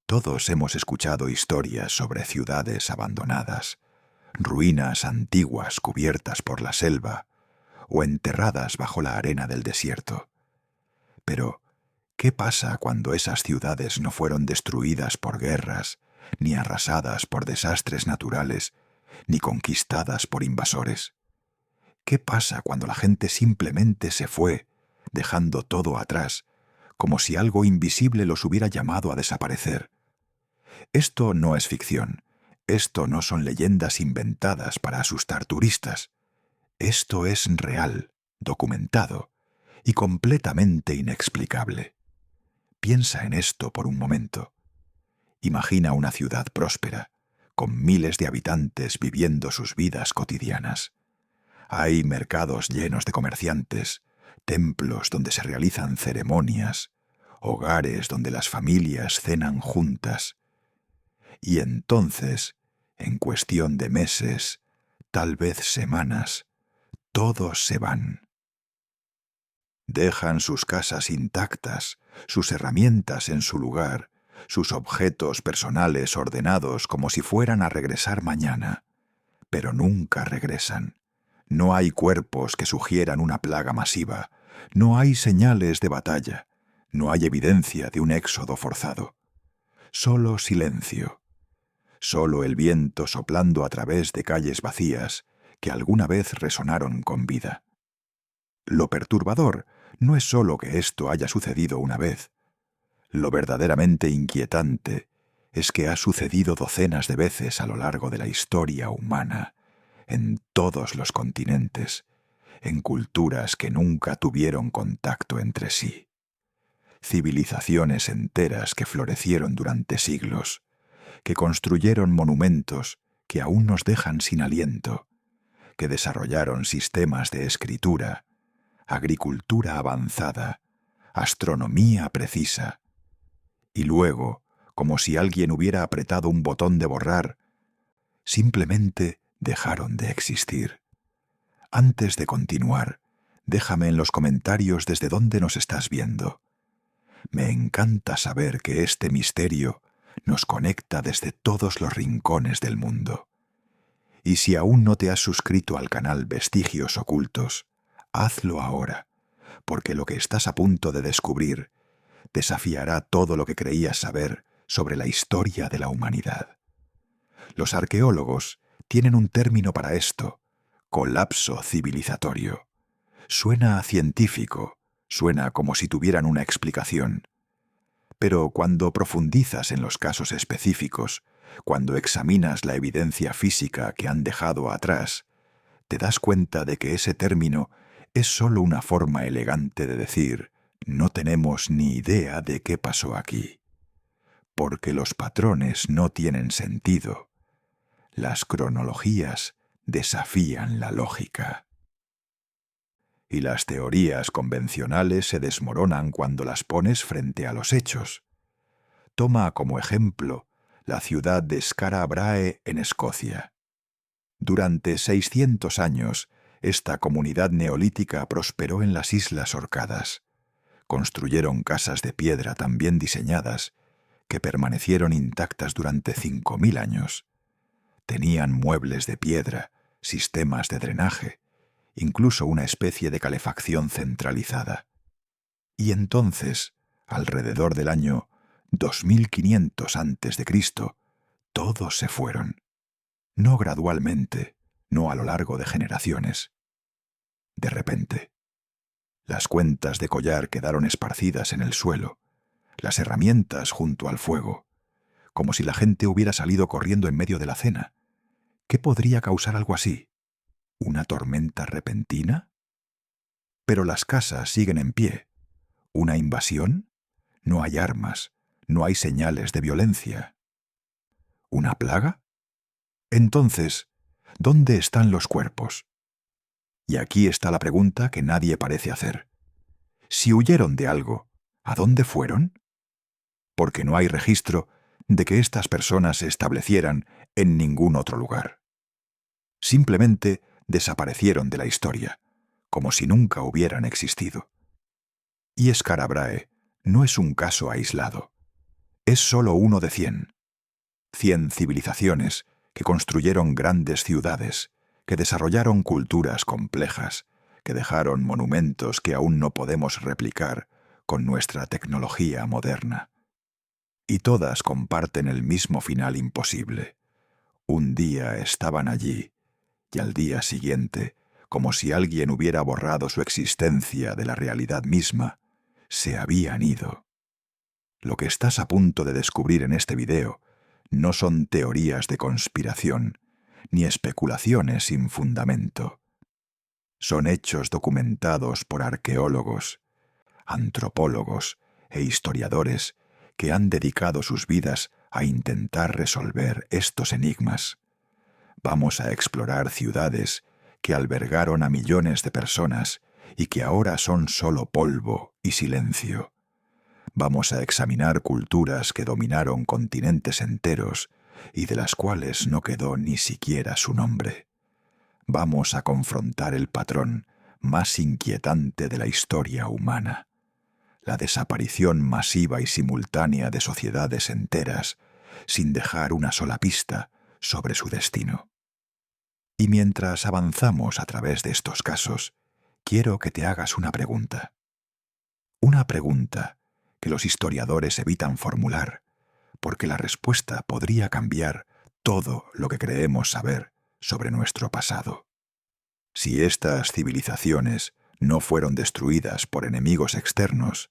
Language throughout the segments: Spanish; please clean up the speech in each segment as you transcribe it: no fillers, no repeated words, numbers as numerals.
Todos hemos escuchado historias sobre ciudades abandonadas, ruinas antiguas cubiertas por la selva o enterradas bajo la arena del desierto. Pero, ¿qué pasa cuando esas ciudades no fueron destruidas por guerras, ni arrasadas por desastres naturales, ni conquistadas por invasores? ¿Qué pasa cuando la gente simplemente se fue, dejando todo atrás, como si algo invisible los hubiera llamado a desaparecer? Esto no es ficción. Esto no son leyendas inventadas para asustar turistas. Esto es real, documentado y completamente inexplicable. Piensa en esto por un momento. Imagina una ciudad próspera, con miles de habitantes viviendo sus vidas cotidianas. Hay mercados llenos de comerciantes, templos donde se realizan ceremonias, hogares donde las familias cenan juntas. Y entonces, en cuestión de meses, tal vez semanas, todos se van. Dejan sus casas intactas, sus herramientas en su lugar, sus objetos personales ordenados como si fueran a regresar mañana, pero nunca regresan. No hay cuerpos que sugieran una plaga masiva, no hay señales de batalla, no hay evidencia de un éxodo forzado. Solo silencio. Solo el viento soplando a través de calles vacías que alguna vez resonaron con vida. Lo perturbador no es solo que esto haya sucedido una vez. Lo verdaderamente inquietante es que ha sucedido docenas de veces a lo largo de la historia humana, en todos los continentes, en culturas que nunca tuvieron contacto entre sí. Civilizaciones enteras que florecieron durante siglos, que construyeron monumentos que aún nos dejan sin aliento, que desarrollaron sistemas de escritura, agricultura avanzada, astronomía precisa, y luego, como si alguien hubiera apretado un botón de borrar, simplemente dejaron de existir. Antes de continuar, déjame en los comentarios desde dónde nos estás viendo. Me encanta saber que este misterio nos conecta desde todos los rincones del mundo. Y si aún no te has suscrito al canal Vestigios Ocultos, hazlo ahora, porque lo que estás a punto de descubrir desafiará todo lo que creías saber sobre la historia de la humanidad. Los arqueólogos tienen un término para esto: colapso civilizatorio. Suena científico, suena como si tuvieran una explicación. Pero cuando profundizas en los casos específicos, cuando examinas la evidencia física que han dejado atrás, te das cuenta de que ese término es solo una forma elegante de decir: no tenemos ni idea de qué pasó aquí. Porque los patrones no tienen sentido. Las cronologías desafían la lógica. Y las teorías convencionales se desmoronan cuando las pones frente a los hechos. Toma como ejemplo la ciudad de Skara Brae en Escocia. Durante 600 años, esta comunidad neolítica prosperó en las Islas Orcadas. Construyeron casas de piedra tan bien diseñadas que permanecieron intactas durante 5000 años. Tenían muebles de piedra, sistemas de drenaje, incluso una especie de calefacción centralizada. Y entonces, alrededor del año 2500 a.C., todos se fueron. No gradualmente, no a lo largo de generaciones. De repente, las cuentas de collar quedaron esparcidas en el suelo, las herramientas junto al fuego, como si la gente hubiera salido corriendo en medio de la cena. ¿Qué podría causar algo así? ¿Una tormenta repentina? Pero las casas siguen en pie. ¿Una invasión? No hay armas, no hay señales de violencia. ¿Una plaga? Entonces, ¿dónde están los cuerpos? Y aquí está la pregunta que nadie parece hacer. Si huyeron de algo, ¿a dónde fueron? Porque no hay registro de que estas personas se establecieran en ningún otro lugar. Simplemente desaparecieron de la historia, como si nunca hubieran existido. Y Skara Brae no es un caso aislado. Es solo uno de 100. 100 civilizaciones que construyeron grandes ciudades, que desarrollaron culturas complejas, que dejaron monumentos que aún no podemos replicar con nuestra tecnología moderna. Y todas comparten el mismo final imposible. Un día estaban allí, y al día siguiente, como si alguien hubiera borrado su existencia de la realidad misma, se habían ido. Lo que estás a punto de descubrir en este video no son teorías de conspiración, ni especulaciones sin fundamento. Son hechos documentados por arqueólogos, antropólogos e historiadores que han dedicado sus vidas a intentar resolver estos enigmas. Vamos a explorar ciudades que albergaron a millones de personas y que ahora son solo polvo y silencio. Vamos a examinar culturas que dominaron continentes enteros y de las cuales no quedó ni siquiera su nombre. Vamos a confrontar el patrón más inquietante de la historia humana: la desaparición masiva y simultánea de sociedades enteras, sin dejar una sola pista sobre su destino. Y mientras avanzamos a través de estos casos, quiero que te hagas una pregunta. Una pregunta que los historiadores evitan formular, porque la respuesta podría cambiar todo lo que creemos saber sobre nuestro pasado. Si estas civilizaciones no fueron destruidas por enemigos externos,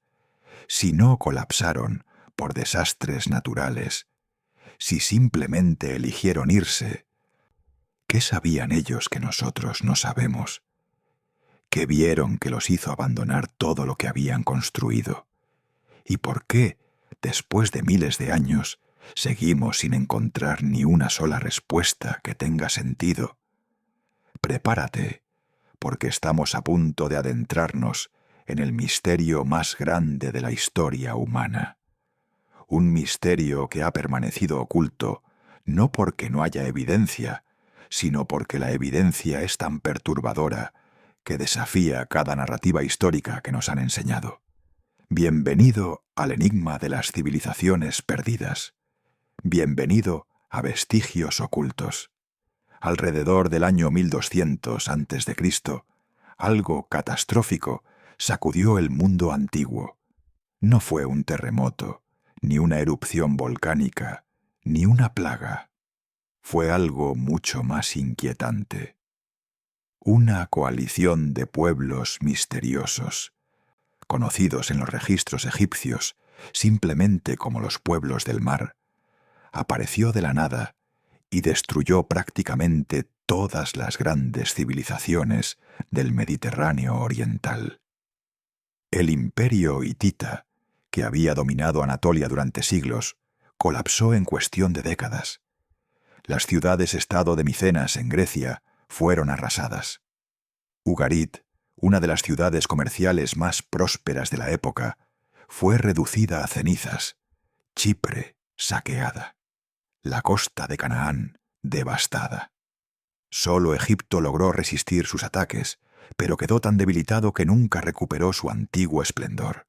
si no colapsaron por desastres naturales, si simplemente eligieron irse, ¿qué sabían ellos que nosotros no sabemos? ¿Qué vieron que los hizo abandonar todo lo que habían construido? ¿Y por qué, después de miles de años, seguimos sin encontrar ni una sola respuesta que tenga sentido? Prepárate, porque estamos a punto de adentrarnos en el misterio más grande de la historia humana. Un misterio que ha permanecido oculto no porque no haya evidencia, sino porque la evidencia es tan perturbadora que desafía cada narrativa histórica que nos han enseñado. Bienvenido al enigma de las civilizaciones perdidas. Bienvenido a Vestigios Ocultos. Alrededor del año 1200 a.C., algo catastrófico sacudió el mundo antiguo. No fue un terremoto, ni una erupción volcánica, ni una plaga. Fue algo mucho más inquietante. Una coalición de pueblos misteriosos, conocidos en los registros egipcios simplemente como los pueblos del mar, apareció de la nada y destruyó prácticamente todas las grandes civilizaciones del Mediterráneo oriental. El imperio hitita, que había dominado Anatolia durante siglos, colapsó en cuestión de décadas. Las ciudades-estado de Micenas, en Grecia, fueron arrasadas. Ugarit, una de las ciudades comerciales más prósperas de la época, fue reducida a cenizas. Chipre, saqueada. La costa de Canaán, devastada. Solo Egipto logró resistir sus ataques, pero quedó tan debilitado que nunca recuperó su antiguo esplendor.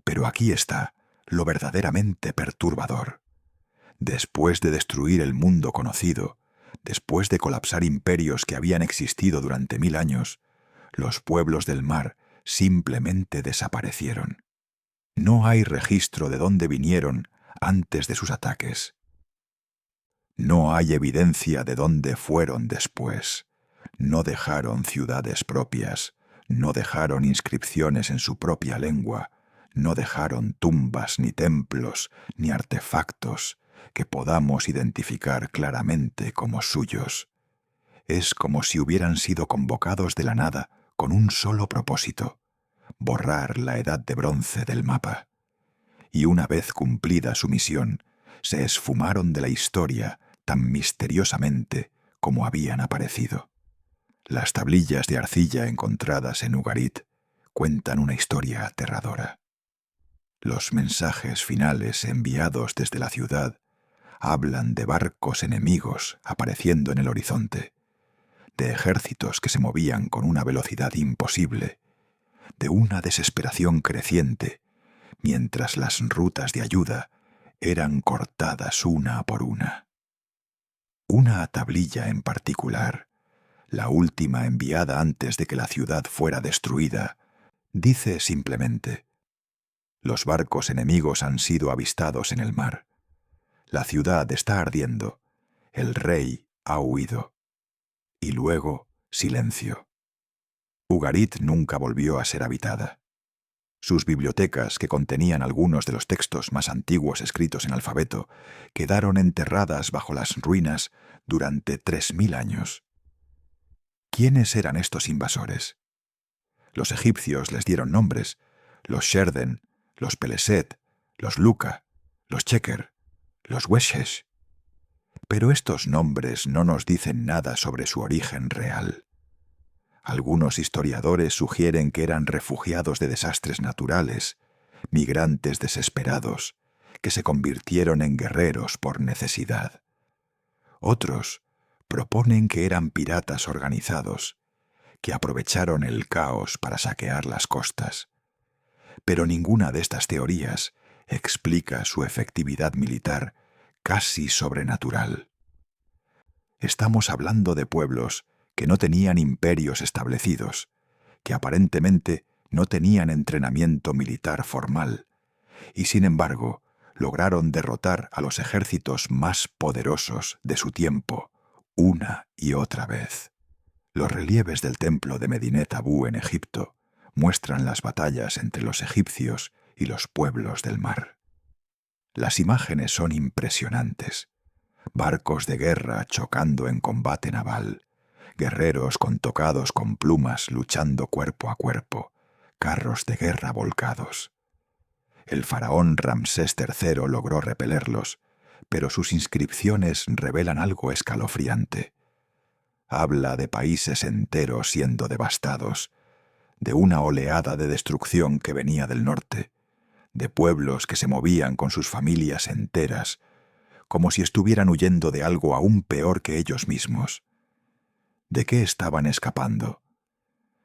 Pero aquí está lo verdaderamente perturbador. Después de destruir el mundo conocido, después de colapsar imperios que habían existido durante 1000 años, los pueblos del mar simplemente desaparecieron. No hay registro de dónde vinieron antes de sus ataques. No hay evidencia de dónde fueron después. No dejaron ciudades propias, no dejaron inscripciones en su propia lengua, no dejaron tumbas, ni templos, ni artefactos que podamos identificar claramente como suyos. Es como si hubieran sido convocados de la nada con un solo propósito: borrar la edad de bronce del mapa. Y una vez cumplida su misión, se esfumaron de la historia tan misteriosamente como habían aparecido. Las tablillas de arcilla encontradas en Ugarit cuentan una historia aterradora. Los mensajes finales enviados desde la ciudad hablan de barcos enemigos apareciendo en el horizonte, de ejércitos que se movían con una velocidad imposible, de una desesperación creciente, mientras las rutas de ayuda eran cortadas una por una. Una tablilla en particular, la última enviada antes de que la ciudad fuera destruida, dice simplemente: los barcos enemigos han sido avistados en el mar. La ciudad está ardiendo. El rey ha huido. Y luego, silencio. Ugarit nunca volvió a ser habitada. Sus bibliotecas, que contenían algunos de los textos más antiguos escritos en alfabeto, quedaron enterradas bajo las ruinas durante 3000 años. ¿Quiénes eran estos invasores? Los egipcios les dieron nombres: los Sherden, los Peleset, los Luca, los Cheker, los Weshesh. Pero estos nombres no nos dicen nada sobre su origen real. Algunos historiadores sugieren que eran refugiados de desastres naturales, migrantes desesperados, que se convirtieron en guerreros por necesidad. Otros proponen que eran piratas organizados, que aprovecharon el caos para saquear las costas. Pero ninguna de estas teorías explica su efectividad militar casi sobrenatural. Estamos hablando de pueblos que no tenían imperios establecidos, que aparentemente no tenían entrenamiento militar formal, y sin embargo lograron derrotar a los ejércitos más poderosos de su tiempo una y otra vez. Los relieves del templo de Medinet Abú en Egipto muestran las batallas entre los egipcios y los pueblos del mar. Las imágenes son impresionantes. Barcos de guerra chocando en combate naval, guerreros con tocados con plumas luchando cuerpo a cuerpo, carros de guerra volcados. El faraón Ramsés III logró repelerlos, pero sus inscripciones revelan algo escalofriante. Habla de países enteros siendo devastados, de una oleada de destrucción que venía del norte, de pueblos que se movían con sus familias enteras, como si estuvieran huyendo de algo aún peor que ellos mismos. ¿De qué estaban escapando?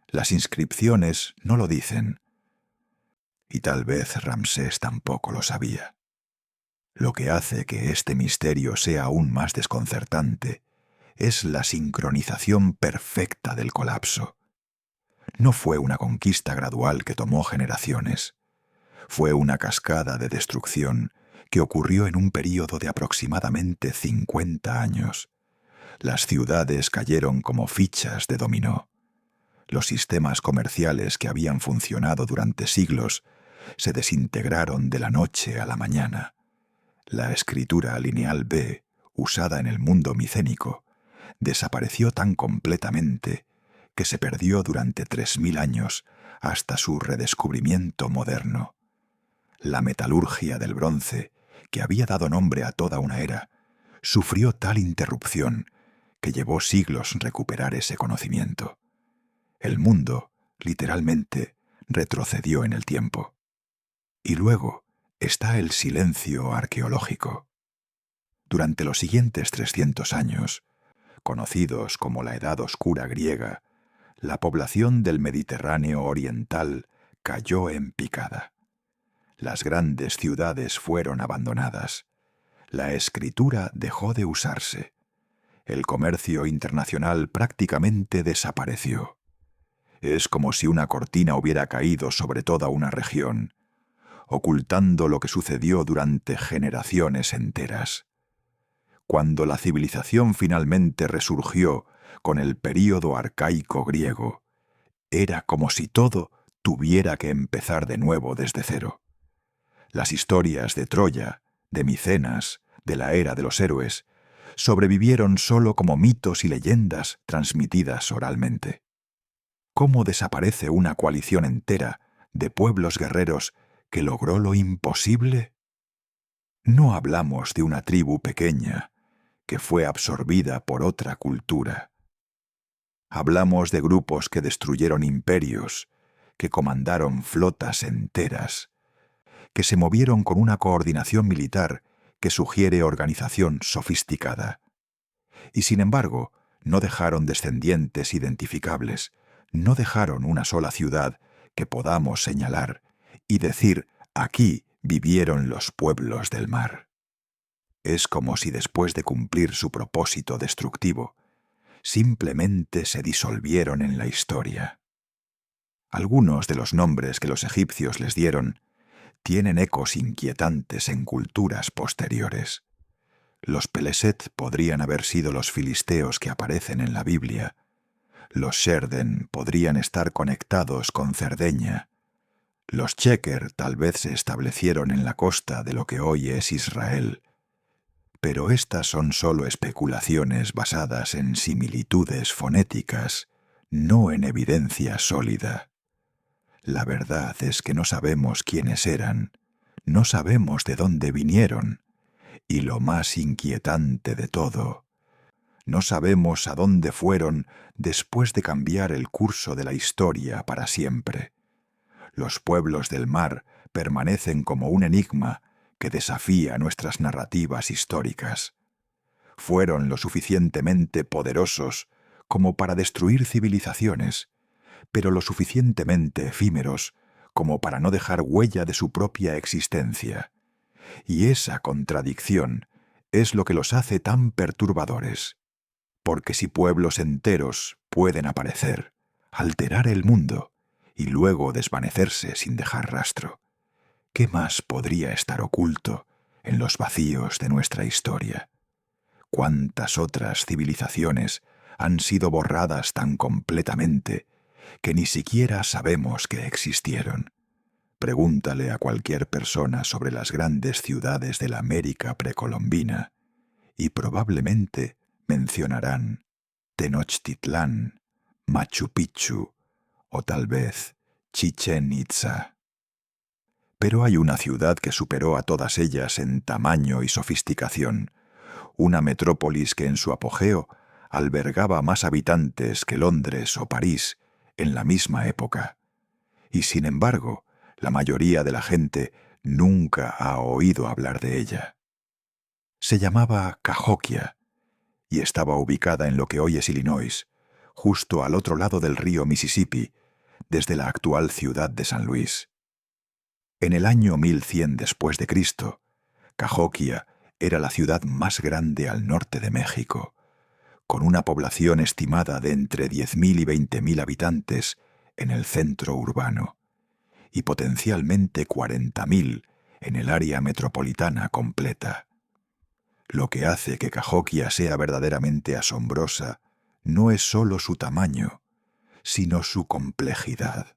Las inscripciones no lo dicen, y tal vez Ramsés tampoco lo sabía. Lo que hace que este misterio sea aún más desconcertante es la sincronización perfecta del colapso. No fue una conquista gradual que tomó generaciones. Fue una cascada de destrucción que ocurrió en un período de aproximadamente 50 años. Las ciudades cayeron como fichas de dominó. Los sistemas comerciales que habían funcionado durante siglos se desintegraron de la noche a la mañana. La escritura lineal B, usada en el mundo micénico, desapareció tan completamente que se perdió durante 3000 años hasta su redescubrimiento moderno. La metalurgia del bronce, que había dado nombre a toda una era, sufrió tal interrupción que llevó siglos recuperar ese conocimiento. El mundo, literalmente, retrocedió en el tiempo. Y luego está el silencio arqueológico. Durante los siguientes 300 años, conocidos como la Edad Oscura griega, la población del Mediterráneo oriental cayó en picada. Las grandes ciudades fueron abandonadas. La escritura dejó de usarse. El comercio internacional prácticamente desapareció. Es como si una cortina hubiera caído sobre toda una región, ocultando lo que sucedió durante generaciones enteras. Cuando la civilización finalmente resurgió con el período arcaico griego, era como si todo tuviera que empezar de nuevo desde cero. Las historias de Troya, de Micenas, de la era de los héroes, sobrevivieron solo como mitos y leyendas transmitidas oralmente. ¿Cómo desaparece una coalición entera de pueblos guerreros que logró lo imposible? No hablamos de una tribu pequeña que fue absorbida por otra cultura. Hablamos de grupos que destruyeron imperios, que comandaron flotas enteras, que se movieron con una coordinación militar que sugiere organización sofisticada. Y sin embargo, no dejaron descendientes identificables, no dejaron una sola ciudad que podamos señalar y decir: aquí vivieron los pueblos del mar. Es como si después de cumplir su propósito destructivo, simplemente se disolvieron en la historia. Algunos de los nombres que los egipcios les dieron tienen ecos inquietantes en culturas posteriores. Los Peleset podrían haber sido los filisteos que aparecen en la Biblia. Los Sherden podrían estar conectados con Cerdeña. Los Chequer tal vez se establecieron en la costa de lo que hoy es Israel. Pero estas son solo especulaciones basadas en similitudes fonéticas, no en evidencia sólida. La verdad es que no sabemos quiénes eran, no sabemos de dónde vinieron, y lo más inquietante de todo, no sabemos a dónde fueron después de cambiar el curso de la historia para siempre. Los pueblos del mar permanecen como un enigma que desafía nuestras narrativas históricas. Fueron lo suficientemente poderosos como para destruir civilizaciones, pero lo suficientemente efímeros como para no dejar huella de su propia existencia. Y esa contradicción es lo que los hace tan perturbadores. Porque si pueblos enteros pueden aparecer, alterar el mundo y luego desvanecerse sin dejar rastro, ¿qué más podría estar oculto en los vacíos de nuestra historia? ¿Cuántas otras civilizaciones han sido borradas tan completamente que ni siquiera sabemos que existieron? Pregúntale a cualquier persona sobre las grandes ciudades de la América precolombina y probablemente mencionarán Tenochtitlán, Machu Picchu o tal vez Chichén Itzá. Pero hay una ciudad que superó a todas ellas en tamaño y sofisticación, una metrópolis que en su apogeo albergaba más habitantes que Londres o París en la misma época. Y sin embargo, la mayoría de la gente nunca ha oído hablar de ella. Se llamaba Cahokia y estaba ubicada en lo que hoy es Illinois, justo al otro lado del río Mississippi, desde la actual ciudad de San Luis. En el año 1100 después de Cristo, Cahokia era la ciudad más grande al norte de México, con una población estimada de entre 10.000 y 20.000 habitantes en el centro urbano, y potencialmente 40.000 en el área metropolitana completa. Lo que hace que Cahokia sea verdaderamente asombrosa no es solo su tamaño, sino su complejidad.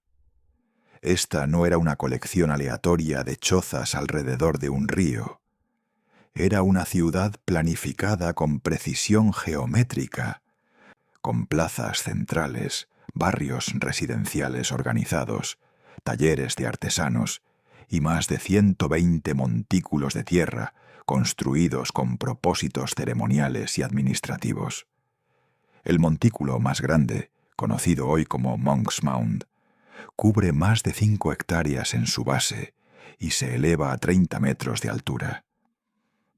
Esta no era una colección aleatoria de chozas alrededor de un río. Era una ciudad planificada con precisión geométrica, con plazas centrales, barrios residenciales organizados, talleres de artesanos y más de 120 montículos de tierra construidos con propósitos ceremoniales y administrativos. El montículo más grande, conocido hoy como Monk's Mound, cubre más de 5 hectáreas en su base y se eleva a 30 metros de altura.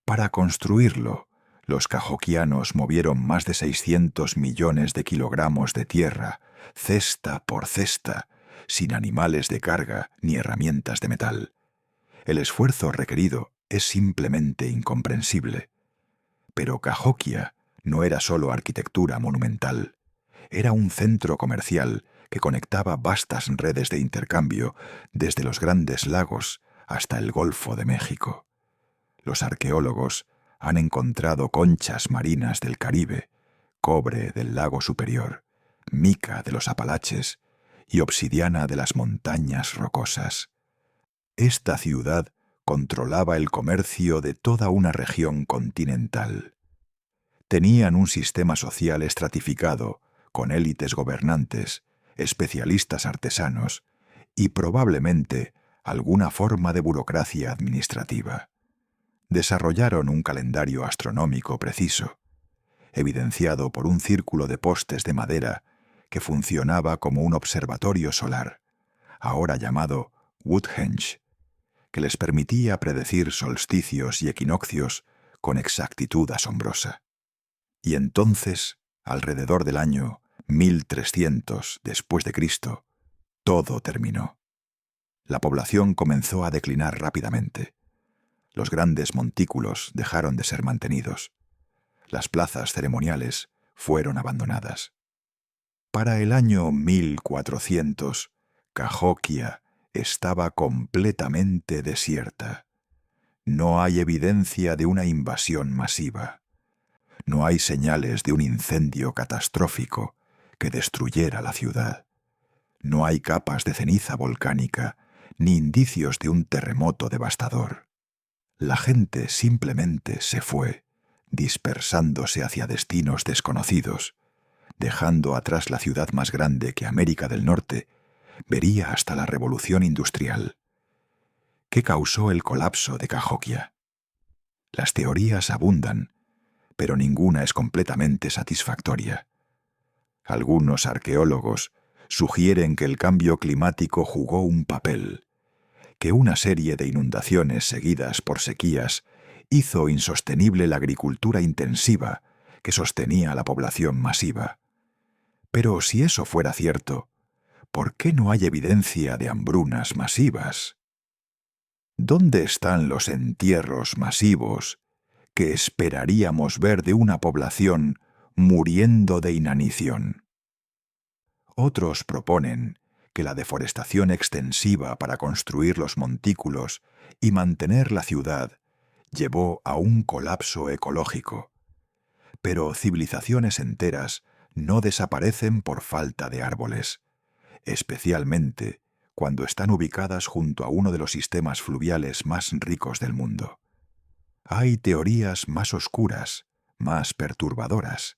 Para construirlo, los cahokianos movieron más de 600 millones de kilogramos de tierra, cesta por cesta, sin animales de carga ni herramientas de metal. El esfuerzo requerido es simplemente incomprensible. Pero Cahokia no era solo arquitectura monumental, era un centro comercial que conectaba vastas redes de intercambio desde los Grandes Lagos hasta el Golfo de México. Los arqueólogos han encontrado conchas marinas del Caribe, cobre del lago superior, mica de los Apalaches y obsidiana de las montañas rocosas. Esta ciudad controlaba el comercio de toda una región continental. Tenían un sistema social estratificado, con élites gobernantes, especialistas artesanos y probablemente alguna forma de burocracia administrativa. Desarrollaron un calendario astronómico preciso, evidenciado por un círculo de postes de madera que funcionaba como un observatorio solar, ahora llamado Woodhenge, que les permitía predecir solsticios y equinoccios con exactitud asombrosa. Y entonces, alrededor del año 1300 después de Cristo, todo terminó. La población comenzó a declinar rápidamente. Los grandes montículos dejaron de ser mantenidos. Las plazas ceremoniales fueron abandonadas. Para el año 1400, Cahokia estaba completamente desierta. No hay evidencia de una invasión masiva. No hay señales de un incendio catastrófico que destruyera la ciudad. No hay capas de ceniza volcánica ni indicios de un terremoto devastador. La gente simplemente se fue, dispersándose hacia destinos desconocidos, dejando atrás la ciudad más grande que América del Norte vería hasta la Revolución Industrial. ¿Qué causó el colapso de Cahokia? Las teorías abundan, pero ninguna es completamente satisfactoria. Algunos arqueólogos sugieren que el cambio climático jugó un papel, que una serie de inundaciones seguidas por sequías hizo insostenible la agricultura intensiva que sostenía a la población masiva. Pero si eso fuera cierto, ¿por qué no hay evidencia de hambrunas masivas? ¿Dónde están los entierros masivos que esperaríamos ver de una población muriendo de inanición? Otros proponen que la deforestación extensiva para construir los montículos y mantener la ciudad llevó a un colapso ecológico. Pero civilizaciones enteras no desaparecen por falta de árboles, especialmente cuando están ubicadas junto a uno de los sistemas fluviales más ricos del mundo. Hay teorías más oscuras, más perturbadoras.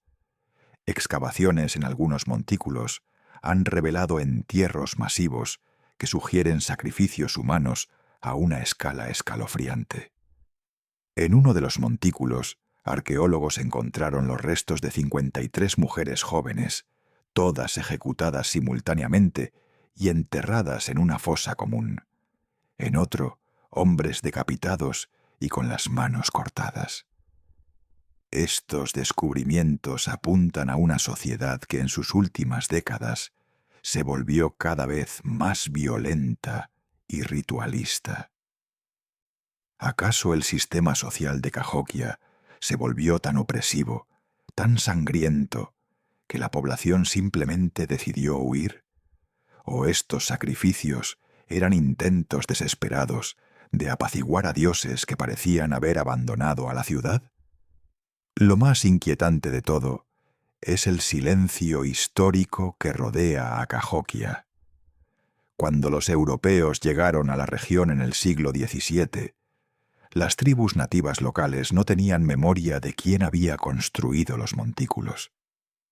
Excavaciones en algunos montículos han revelado entierros masivos que sugieren sacrificios humanos a una escala escalofriante. En uno de los montículos, arqueólogos encontraron los restos de 53 mujeres jóvenes, todas ejecutadas simultáneamente y enterradas en una fosa común. En otro, hombres decapitados y con las manos cortadas. Estos descubrimientos apuntan a una sociedad que en sus últimas décadas se volvió cada vez más violenta y ritualista. ¿Acaso el sistema social de Cahokia se volvió tan opresivo, tan sangriento, que la población simplemente decidió huir? ¿O estos sacrificios eran intentos desesperados de apaciguar a dioses que parecían haber abandonado a la ciudad? Lo más inquietante de todo es el silencio histórico que rodea a Cahokia. Cuando los europeos llegaron a la región en el siglo XVII, las tribus nativas locales no tenían memoria de quién había construido los montículos.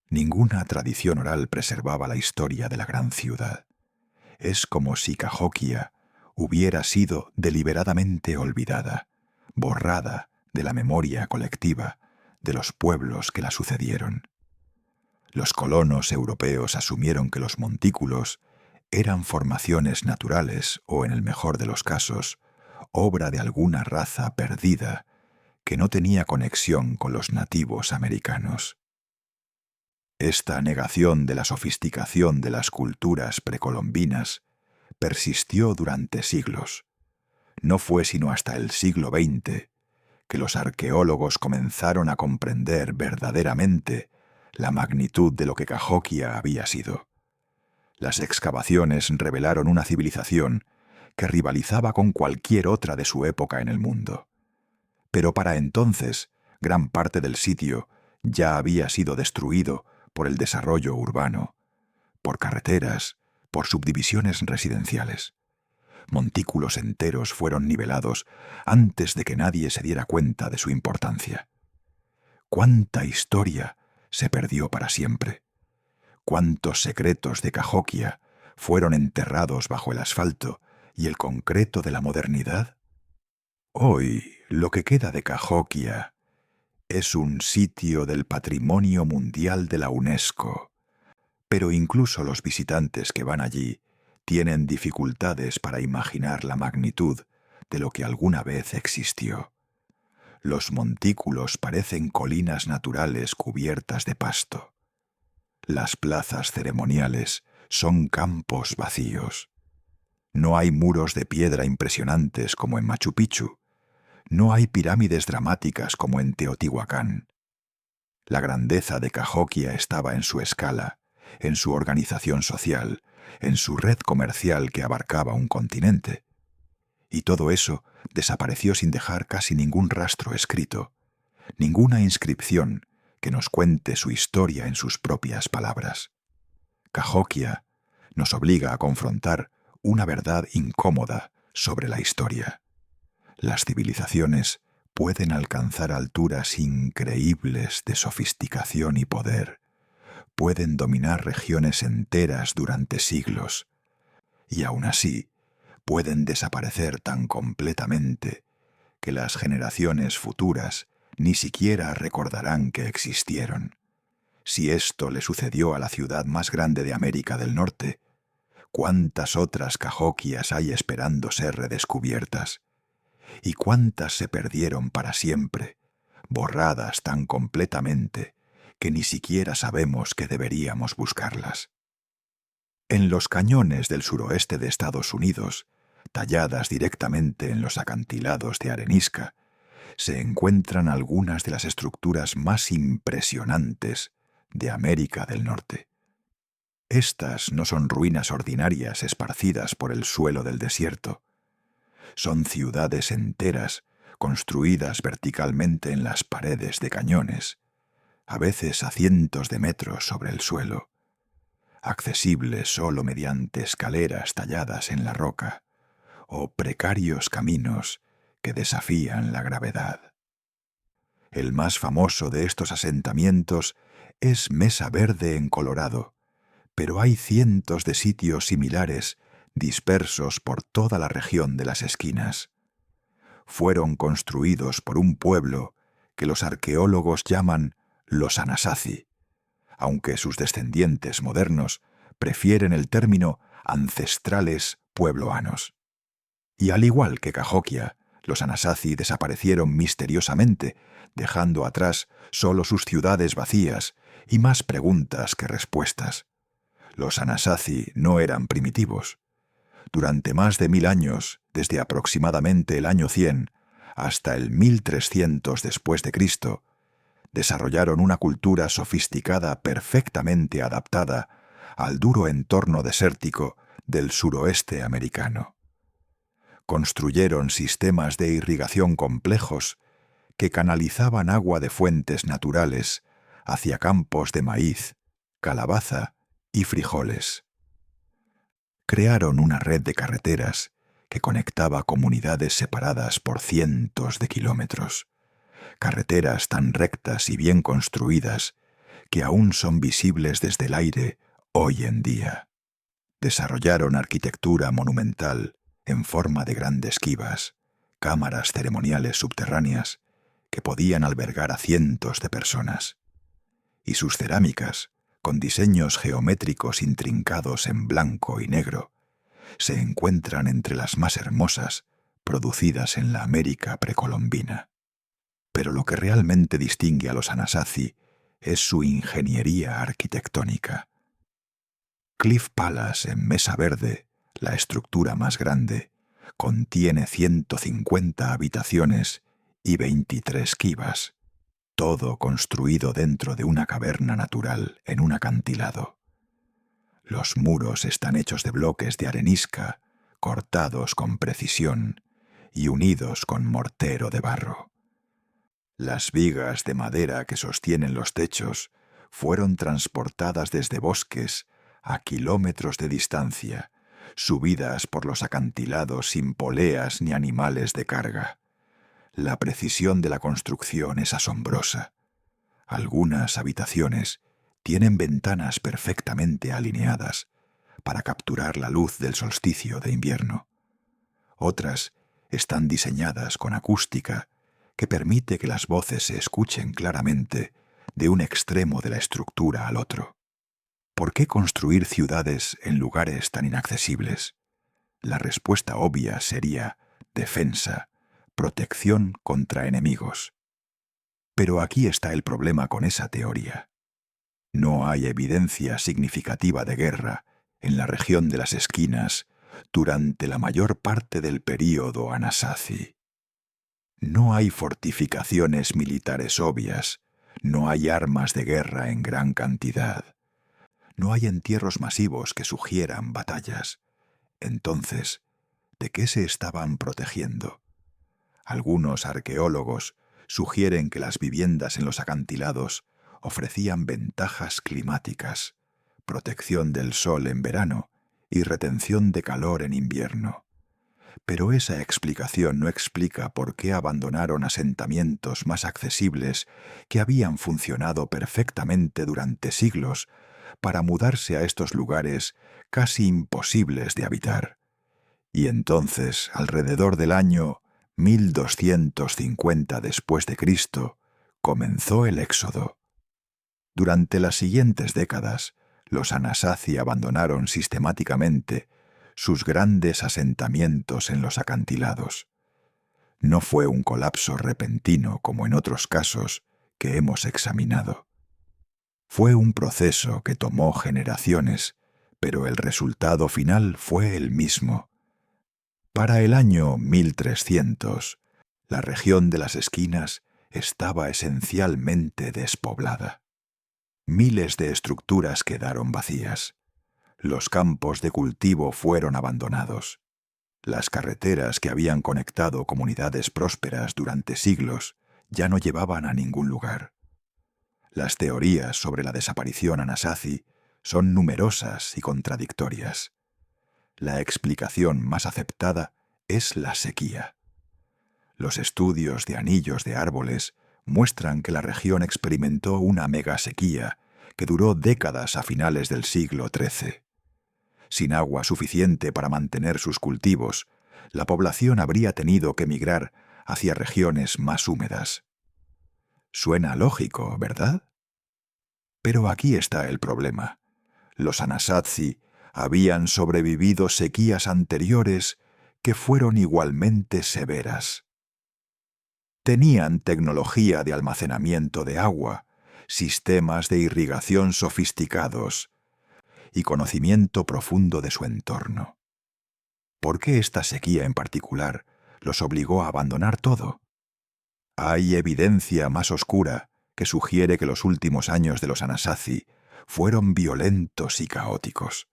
Ninguna tradición oral preservaba la historia de la gran ciudad. Es como si Cahokia hubiera sido deliberadamente olvidada, borrada de la memoria colectiva de los pueblos que la sucedieron. Los colonos europeos asumieron que los montículos eran formaciones naturales o, en el mejor de los casos, obra de alguna raza perdida que no tenía conexión con los nativos americanos. Esta negación de la sofisticación de las culturas precolombinas persistió durante siglos. No fue sino hasta el siglo XX que los arqueólogos comenzaron a comprender verdaderamente la magnitud de lo que Cahokia había sido. Las excavaciones revelaron una civilización que rivalizaba con cualquier otra de su época en el mundo. Pero para entonces, gran parte del sitio ya había sido destruido por el desarrollo urbano, por carreteras, por subdivisiones residenciales. Montículos enteros fueron nivelados antes de que nadie se diera cuenta de su importancia. ¿Cuánta historia se perdió para siempre? ¿Cuántos secretos de Cahokia fueron enterrados bajo el asfalto y el concreto de la modernidad? Hoy, lo que queda de Cahokia es un sitio del Patrimonio Mundial de la UNESCO, pero incluso los visitantes que van allí tienen dificultades para imaginar la magnitud de lo que alguna vez existió. Los montículos parecen colinas naturales cubiertas de pasto. Las plazas ceremoniales son campos vacíos. No hay muros de piedra impresionantes como en Machu Picchu. No hay pirámides dramáticas como en Teotihuacán. La grandeza de Cahokia estaba en su escala, en su organización social, en su red comercial que abarcaba un continente. Y todo eso desapareció sin dejar casi ningún rastro escrito, ninguna inscripción que nos cuente su historia en sus propias palabras. Cahokia nos obliga a confrontar una verdad incómoda sobre la historia. Las civilizaciones pueden alcanzar alturas increíbles de sofisticación y poder, pueden dominar regiones enteras durante siglos, y aún así pueden desaparecer tan completamente que las generaciones futuras ni siquiera recordarán que existieron. Si esto le sucedió a la ciudad más grande de América del Norte, ¿cuántas otras Cahokias hay esperando ser redescubiertas? ¿Y cuántas se perdieron para siempre, borradas tan completamente que ni siquiera sabemos que deberíamos buscarlas? En los cañones del suroeste de Estados Unidos, talladas directamente en los acantilados de arenisca, se encuentran algunas de las estructuras más impresionantes de América del Norte. Estas no son ruinas ordinarias esparcidas por el suelo del desierto. Son ciudades enteras construidas verticalmente en las paredes de cañones, a veces a cientos de metros sobre el suelo, accesibles solo mediante escaleras talladas en la roca o precarios caminos que desafían la gravedad. El más famoso de estos asentamientos es Mesa Verde en Colorado, pero hay cientos de sitios similares dispersos por toda la región de las esquinas. Fueron construidos por un pueblo que los arqueólogos llaman los Anasazi, aunque sus descendientes modernos prefieren el término ancestrales puebloanos. Y al igual que Cahokia, los Anasazi desaparecieron misteriosamente, dejando atrás solo sus ciudades vacías y más preguntas que respuestas. Los Anasazi no eran primitivos. Durante más de 1000 años, desde aproximadamente el año 100 hasta el 1300 después de Cristo, desarrollaron una cultura sofisticada perfectamente adaptada al duro entorno desértico del suroeste americano. Construyeron sistemas de irrigación complejos que canalizaban agua de fuentes naturales hacia campos de maíz, calabaza y frijoles. Crearon una red de carreteras que conectaba comunidades separadas por cientos de kilómetros, carreteras tan rectas y bien construidas que aún son visibles desde el aire hoy en día. Desarrollaron arquitectura monumental en forma de grandes quivas, cámaras ceremoniales subterráneas que podían albergar a cientos de personas. Y sus cerámicas, con diseños geométricos intrincados en blanco y negro, se encuentran entre las más hermosas producidas en la América precolombina. Pero lo que realmente distingue a los Anasazi es su ingeniería arquitectónica. Cliff Palace en Mesa Verde, la estructura más grande, contiene 150 habitaciones y 23 quivas, todo construido dentro de una caverna natural en un acantilado. Los muros están hechos de bloques de arenisca, cortados con precisión y unidos con mortero de barro. Las vigas de madera que sostienen los techos fueron transportadas desde bosques a kilómetros de distancia, subidas por los acantilados sin poleas ni animales de carga. La precisión de la construcción es asombrosa. Algunas habitaciones tienen ventanas perfectamente alineadas para capturar la luz del solsticio de invierno. Otras están diseñadas con acústica que permite que las voces se escuchen claramente de un extremo de la estructura al otro. ¿Por qué construir ciudades en lugares tan inaccesibles? La respuesta obvia sería defensa, protección contra enemigos. Pero aquí está el problema con esa teoría. No hay evidencia significativa de guerra en la región de las esquinas durante la mayor parte del período Anasazi. No hay fortificaciones militares obvias, no hay armas de guerra en gran cantidad, no hay entierros masivos que sugieran batallas. Entonces, ¿de qué se estaban protegiendo? Algunos arqueólogos sugieren que las viviendas en los acantilados ofrecían ventajas climáticas, protección del sol en verano y retención de calor en invierno. Pero esa explicación no explica por qué abandonaron asentamientos más accesibles que habían funcionado perfectamente durante siglos para mudarse a estos lugares casi imposibles de habitar. Y entonces, alrededor del año 1250 después de Cristo, comenzó el éxodo. Durante las siguientes décadas, los Anasazi abandonaron sistemáticamente sus grandes asentamientos en los acantilados. No fue un colapso repentino como en otros casos que hemos examinado. Fue un proceso que tomó generaciones, pero el resultado final fue el mismo. Para el año 1300, la región de las esquinas estaba esencialmente despoblada. Miles de estructuras quedaron vacías. Los campos de cultivo fueron abandonados. Las carreteras que habían conectado comunidades prósperas durante siglos ya no llevaban a ningún lugar. Las teorías sobre la desaparición Anasazi son numerosas y contradictorias. La explicación más aceptada es la sequía. Los estudios de anillos de árboles muestran que la región experimentó una megasequía que duró décadas a finales del siglo XIII. Sin agua suficiente para mantener sus cultivos, la población habría tenido que migrar hacia regiones más húmedas. Suena lógico, ¿verdad? Pero aquí está el problema. Los Anasazi habían sobrevivido sequías anteriores que fueron igualmente severas. Tenían tecnología de almacenamiento de agua, sistemas de irrigación sofisticados y conocimiento profundo de su entorno. ¿Por qué esta sequía en particular los obligó a abandonar todo? Hay evidencia más oscura que sugiere que los últimos años de los Anasazi fueron violentos y caóticos.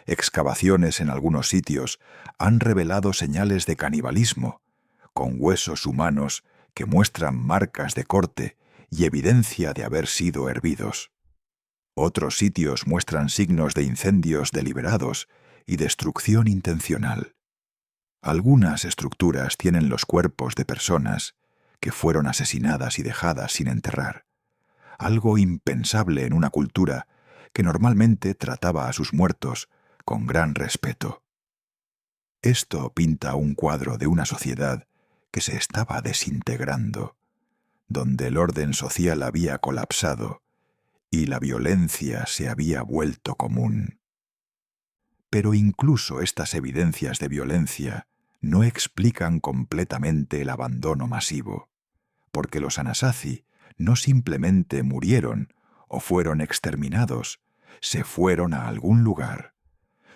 Excavaciones en algunos sitios han revelado señales de canibalismo, con huesos humanos que muestran marcas de corte y evidencia de haber sido hervidos. Otros sitios muestran signos de incendios deliberados y destrucción intencional. Algunas estructuras tienen los cuerpos de personas que fueron asesinadas y dejadas sin enterrar, algo impensable en una cultura que normalmente trataba a sus muertos con gran respeto. Esto pinta un cuadro de una sociedad que se estaba desintegrando, donde el orden social había colapsado y la violencia se había vuelto común. Pero incluso estas evidencias de violencia no explican completamente el abandono masivo, porque los Anasazi no simplemente murieron o fueron exterminados, se fueron a algún lugar.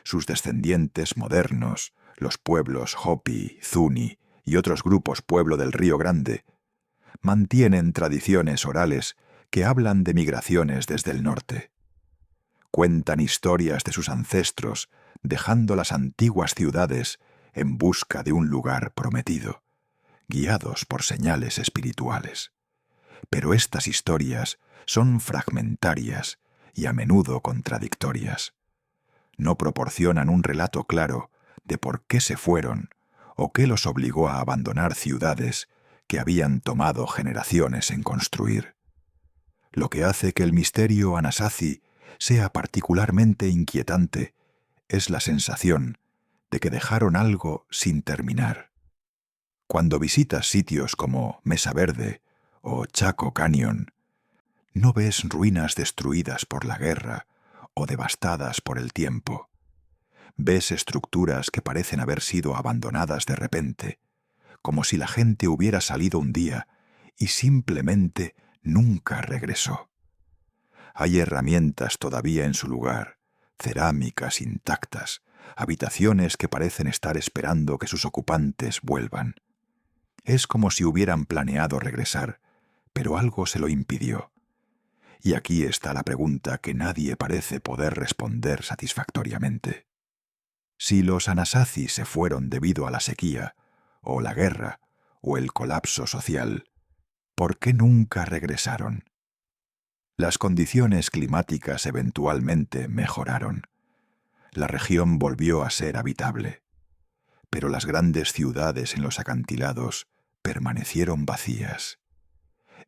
Sus descendientes modernos, los pueblos Hopi, Zuni y otros grupos pueblo del Río Grande, mantienen tradiciones orales que hablan de migraciones desde el norte. Cuentan historias de sus ancestros, dejando las antiguas ciudades en busca de un lugar prometido, guiados por señales espirituales. Pero estas historias son fragmentarias y a menudo contradictorias. No proporcionan un relato claro de por qué se fueron o qué los obligó a abandonar ciudades que habían tomado generaciones en construir. Lo que hace que el misterio Anasazi sea particularmente inquietante es la sensación de que dejaron algo sin terminar. Cuando visitas sitios como Mesa Verde o Chaco Canyon, no ves ruinas destruidas por la guerra o devastadas por el tiempo. Ves estructuras que parecen haber sido abandonadas de repente, como si la gente hubiera salido un día y simplemente nunca regresó. Hay herramientas todavía en su lugar, cerámicas intactas, habitaciones que parecen estar esperando que sus ocupantes vuelvan. Es como si hubieran planeado regresar, pero algo se lo impidió. Y aquí está la pregunta que nadie parece poder responder satisfactoriamente. Si los Anasazi se fueron debido a la sequía, o la guerra, o el colapso social, ¿por qué nunca regresaron? Las condiciones climáticas eventualmente mejoraron. La región volvió a ser habitable, pero las grandes ciudades en los acantilados permanecieron vacías.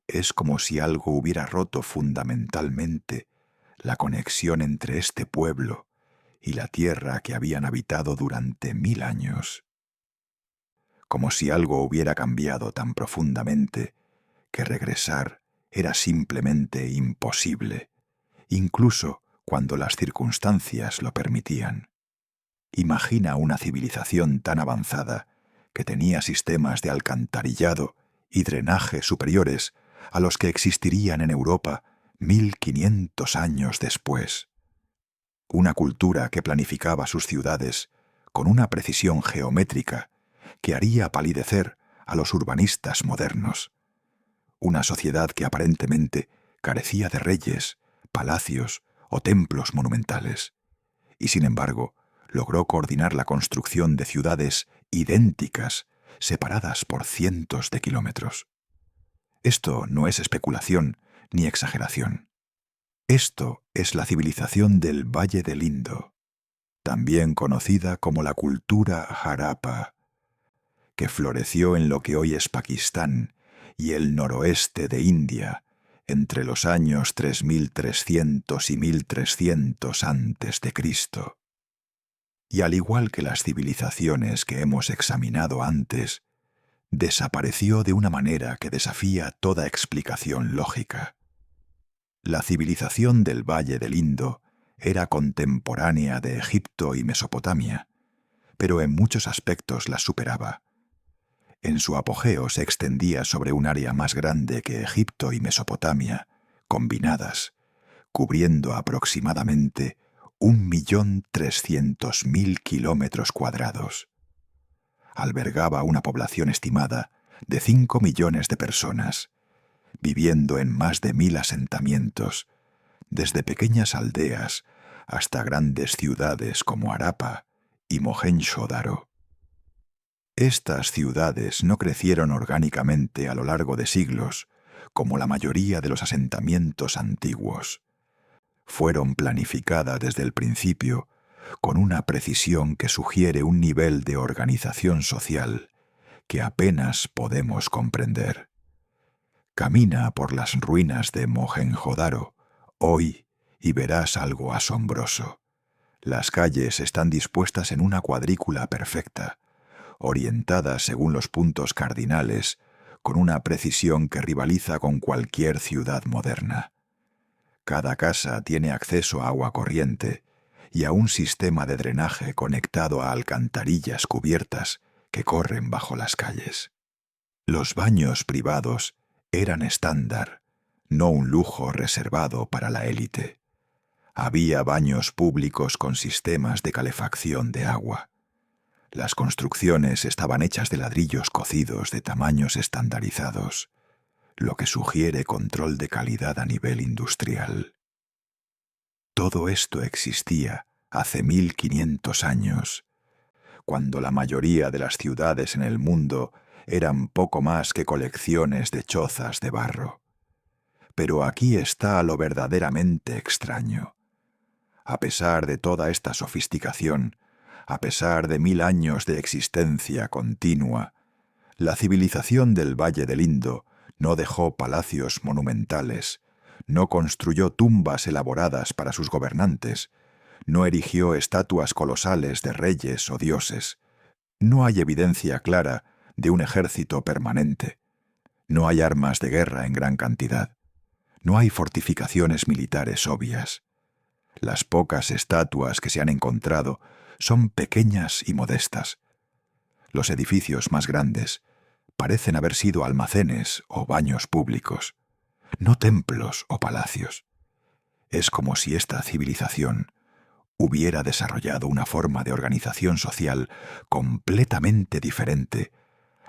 Es como si algo hubiera roto fundamentalmente la conexión entre este pueblo y la tierra que habían habitado durante 1000 años. Como si algo hubiera cambiado tan profundamente que regresar era simplemente imposible, incluso cuando las circunstancias lo permitían. Imagina una civilización tan avanzada que tenía sistemas de alcantarillado y drenaje superiores a los que existirían en Europa 1500 años después. Una cultura que planificaba sus ciudades con una precisión geométrica que haría palidecer a los urbanistas modernos. Una sociedad que aparentemente carecía de reyes, palacios o templos monumentales, y sin embargo logró coordinar la construcción de ciudades idénticas, separadas por cientos de kilómetros. Esto no es especulación ni exageración. Esto es la civilización del Valle del Indo, también conocida como la cultura Harappa, que floreció en lo que hoy es Pakistán y el noroeste de India entre los años 3300 y 1300 a.C. Y al igual que las civilizaciones que hemos examinado antes, desapareció de una manera que desafía toda explicación lógica. La civilización del Valle del Indo era contemporánea de Egipto y Mesopotamia, pero en muchos aspectos las superaba. En su apogeo se extendía sobre un área más grande que Egipto y Mesopotamia, combinadas, cubriendo aproximadamente 1.300.000 kilómetros cuadrados. Albergaba una población estimada de 5 millones de personas, viviendo en más de 1000 asentamientos, desde pequeñas aldeas hasta grandes ciudades como Harappa y Mohenjo-Daro. Estas ciudades no crecieron orgánicamente a lo largo de siglos, como la mayoría de los asentamientos antiguos. Fueron planificadas desde el principio con una precisión que sugiere un nivel de organización social que apenas podemos comprender. Camina por las ruinas de Mohenjo-Daro hoy y verás algo asombroso. Las calles están dispuestas en una cuadrícula perfecta, orientadas según los puntos cardinales, con una precisión que rivaliza con cualquier ciudad moderna. Cada casa tiene acceso a agua corriente y a un sistema de drenaje conectado a alcantarillas cubiertas que corren bajo las calles. Los baños privados eran estándar, no un lujo reservado para la élite. Había baños públicos con sistemas de calefacción de agua. Las construcciones estaban hechas de ladrillos cocidos de tamaños estandarizados, lo que sugiere control de calidad a nivel industrial. Todo esto existía hace 1500 años, cuando la mayoría de las ciudades en el mundo eran poco más que colecciones de chozas de barro. Pero aquí está lo verdaderamente extraño. A pesar de toda esta sofisticación, a pesar de 1000 años de existencia continua, la civilización del Valle del Indo no dejó palacios monumentales, no construyó tumbas elaboradas para sus gobernantes, no erigió estatuas colosales de reyes o dioses. No hay evidencia clara de un ejército permanente. No hay armas de guerra en gran cantidad. No hay fortificaciones militares obvias. Las pocas estatuas que se han encontrado son pequeñas y modestas. Los edificios más grandes parecen haber sido almacenes o baños públicos, no templos o palacios. Es como si esta civilización hubiera desarrollado una forma de organización social completamente diferente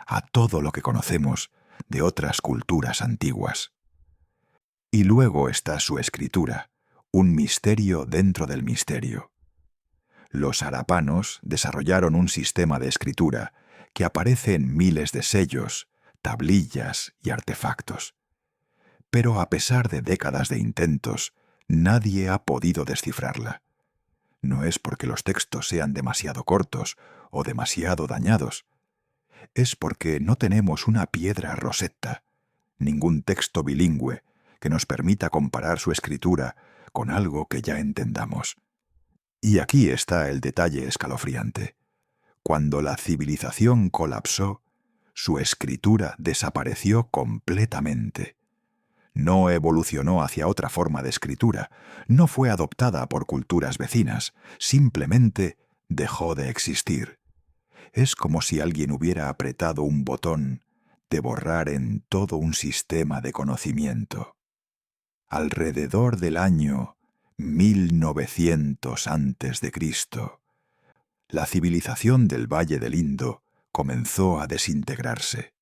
a todo lo que conocemos de otras culturas antiguas. Y luego está su escritura, un misterio dentro del misterio. Los harapanos desarrollaron un sistema de escritura que aparece en miles de sellos, tablillas y artefactos. Pero a pesar de décadas de intentos, nadie ha podido descifrarla. No es porque los textos sean demasiado cortos o demasiado dañados. Es porque no tenemos una piedra Rosetta, ningún texto bilingüe que nos permita comparar su escritura con algo que ya entendamos. Y aquí está el detalle escalofriante. Cuando la civilización colapsó, su escritura desapareció completamente. No evolucionó hacia otra forma de escritura, no fue adoptada por culturas vecinas, simplemente dejó de existir. Es como si alguien hubiera apretado un botón de borrar en todo un sistema de conocimiento. Alrededor del año 1900 a.C., la civilización del Valle del Indo comenzó a desintegrarse.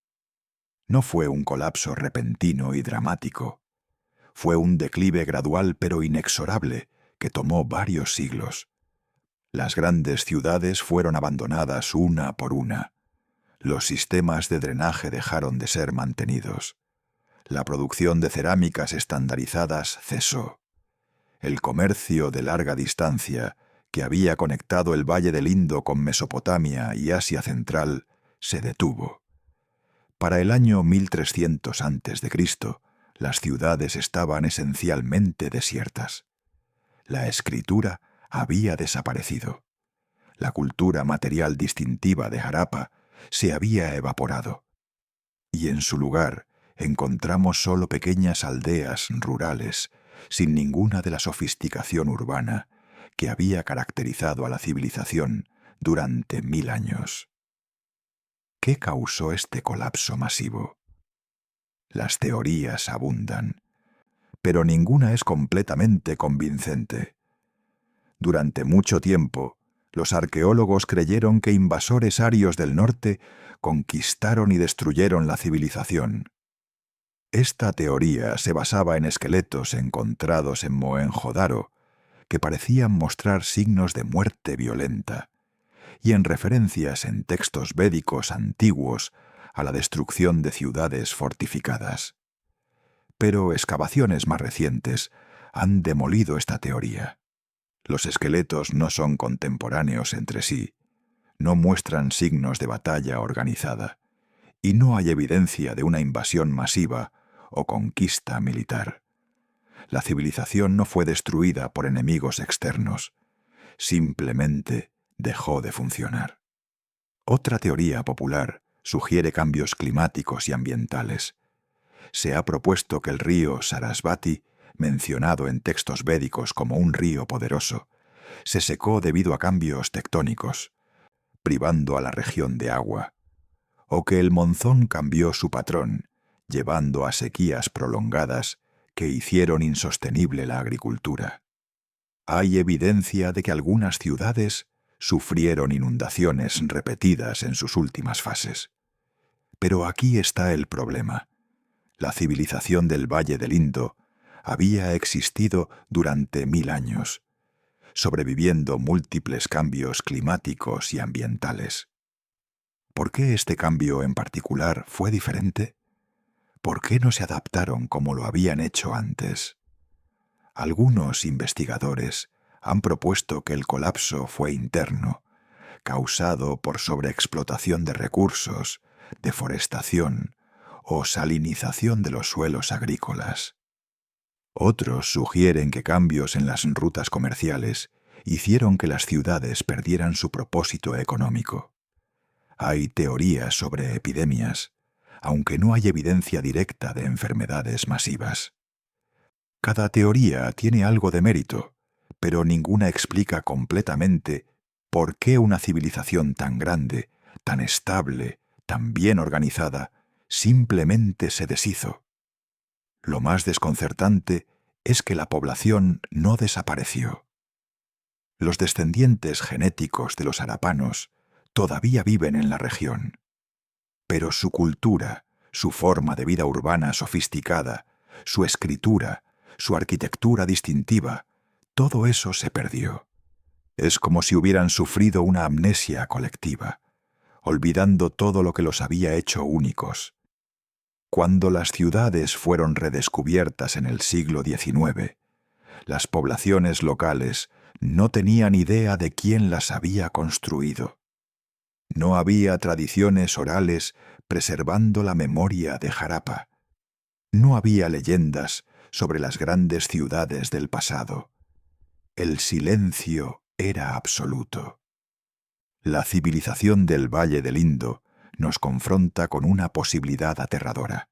No fue un colapso repentino y dramático. Fue un declive gradual pero inexorable que tomó varios siglos. Las grandes ciudades fueron abandonadas una por una. Los sistemas de drenaje dejaron de ser mantenidos. La producción de cerámicas estandarizadas cesó. El comercio de larga distancia, que había conectado el Valle del Indo con Mesopotamia y Asia Central, se detuvo. Para el año 1300 a.C., las ciudades estaban esencialmente desiertas. La escritura había desaparecido. La cultura material distintiva de Harappa se había evaporado. Y en su lugar encontramos solo pequeñas aldeas rurales, sin ninguna de la sofisticación urbana que había caracterizado a la civilización durante 1000 años. ¿Qué causó este colapso masivo? Las teorías abundan, pero ninguna es completamente convincente. Durante mucho tiempo, los arqueólogos creyeron que invasores arios del norte conquistaron y destruyeron la civilización. Esta teoría se basaba en esqueletos encontrados en Mohenjo-Daro, que parecían mostrar signos de muerte violenta, y en referencias en textos védicos antiguos a la destrucción de ciudades fortificadas. Pero excavaciones más recientes han demolido esta teoría. Los esqueletos no son contemporáneos entre sí, no muestran signos de batalla organizada, y no hay evidencia de una invasión masiva o conquista militar. La civilización no fue destruida por enemigos externos, simplemente dejó de funcionar. Otra teoría popular sugiere cambios climáticos y ambientales. Se ha propuesto que el río Sarasvati, mencionado en textos védicos como un río poderoso, se secó debido a cambios tectónicos, privando a la región de agua, o que el monzón cambió su patrón, llevando a sequías prolongadas que hicieron insostenible la agricultura. Hay evidencia de que algunas ciudades sufrieron inundaciones repetidas en sus últimas fases. Pero aquí está el problema. La civilización del Valle del Indo había existido durante 1000 años, sobreviviendo múltiples cambios climáticos y ambientales. ¿Por qué este cambio en particular fue diferente? ¿Por qué no se adaptaron como lo habían hecho antes? Algunos investigadores han propuesto que el colapso fue interno, causado por sobreexplotación de recursos, deforestación o salinización de los suelos agrícolas. Otros sugieren que cambios en las rutas comerciales hicieron que las ciudades perdieran su propósito económico. Hay teorías sobre epidemias, aunque no hay evidencia directa de enfermedades masivas. Cada teoría tiene algo de mérito, pero ninguna explica completamente por qué una civilización tan grande, tan estable, tan bien organizada, simplemente se deshizo. Lo más desconcertante es que la población no desapareció. Los descendientes genéticos de los harapanos todavía viven en la región. Pero su cultura, su forma de vida urbana sofisticada, su escritura, su arquitectura distintiva, todo eso se perdió. Es como si hubieran sufrido una amnesia colectiva, olvidando todo lo que los había hecho únicos. Cuando las ciudades fueron redescubiertas en el siglo XIX, las poblaciones locales no tenían idea de quién las había construido. No había tradiciones orales preservando la memoria de Jarapa. No había leyendas sobre las grandes ciudades del pasado. El silencio era absoluto. La civilización del Valle del Indo nos confronta con una posibilidad aterradora: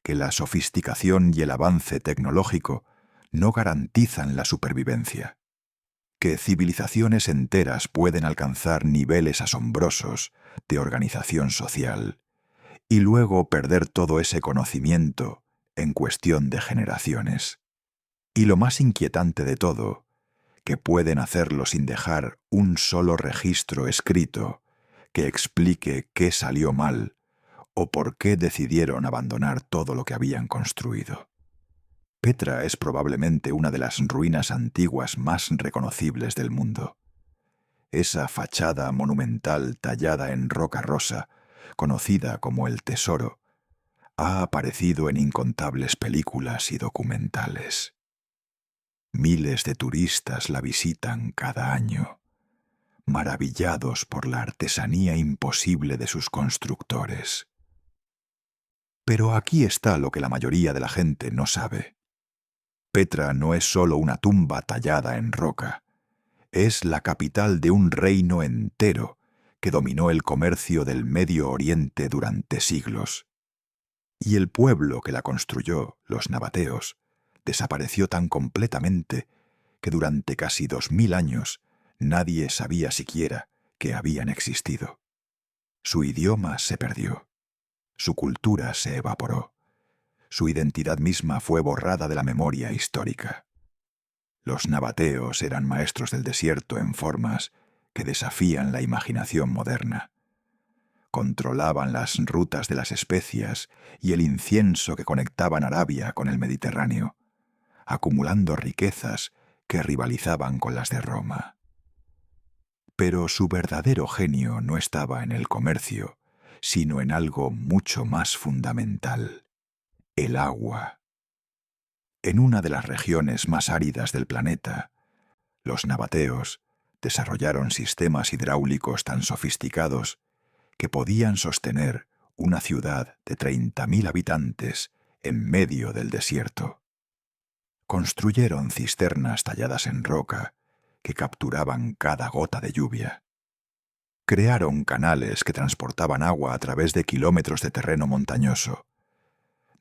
que la sofisticación y el avance tecnológico no garantizan la supervivencia. Que civilizaciones enteras pueden alcanzar niveles asombrosos de organización social y luego perder todo ese conocimiento en cuestión de generaciones. Y lo más inquietante de todo, que pueden hacerlo sin dejar un solo registro escrito que explique qué salió mal o por qué decidieron abandonar todo lo que habían construido. Petra es probablemente una de las ruinas antiguas más reconocibles del mundo. Esa fachada monumental tallada en roca rosa, conocida como el Tesoro, ha aparecido en incontables películas y documentales. Miles de turistas la visitan cada año, maravillados por la artesanía imposible de sus constructores. Pero aquí está lo que la mayoría de la gente no sabe. Petra no es solo una tumba tallada en roca, es la capital de un reino entero que dominó el comercio del Medio Oriente durante siglos. Y el pueblo que la construyó, los nabateos, desapareció tan completamente que durante casi 2000 años nadie sabía siquiera que habían existido. Su idioma se perdió, su cultura se evaporó. Su identidad misma fue borrada de la memoria histórica. Los nabateos eran maestros del desierto en formas que desafían la imaginación moderna. Controlaban las rutas de las especias y el incienso que conectaban Arabia con el Mediterráneo, acumulando riquezas que rivalizaban con las de Roma. Pero su verdadero genio no estaba en el comercio, sino en algo mucho más fundamental: el agua. En una de las regiones más áridas del planeta, los nabateos desarrollaron sistemas hidráulicos tan sofisticados que podían sostener una ciudad de 30.000 habitantes en medio del desierto. Construyeron cisternas talladas en roca que capturaban cada gota de lluvia. Crearon canales que transportaban agua a través de kilómetros de terreno montañoso.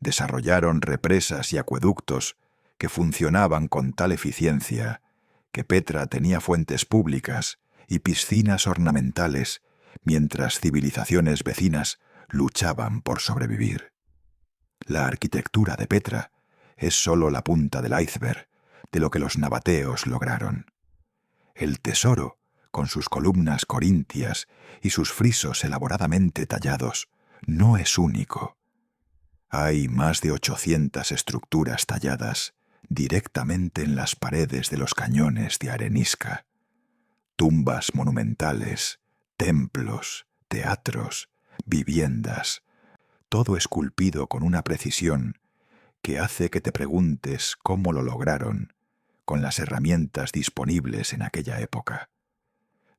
Desarrollaron represas y acueductos que funcionaban con tal eficiencia que Petra tenía fuentes públicas y piscinas ornamentales, mientras civilizaciones vecinas luchaban por sobrevivir. La arquitectura de Petra es solo la punta del iceberg de lo que los nabateos lograron. El Tesoro, con sus columnas corintias y sus frisos elaboradamente tallados, no es único. Hay más de 800 estructuras talladas directamente en las paredes de los cañones de arenisca. Tumbas monumentales, templos, teatros, viviendas, todo esculpido con una precisión que hace que te preguntes cómo lo lograron con las herramientas disponibles en aquella época.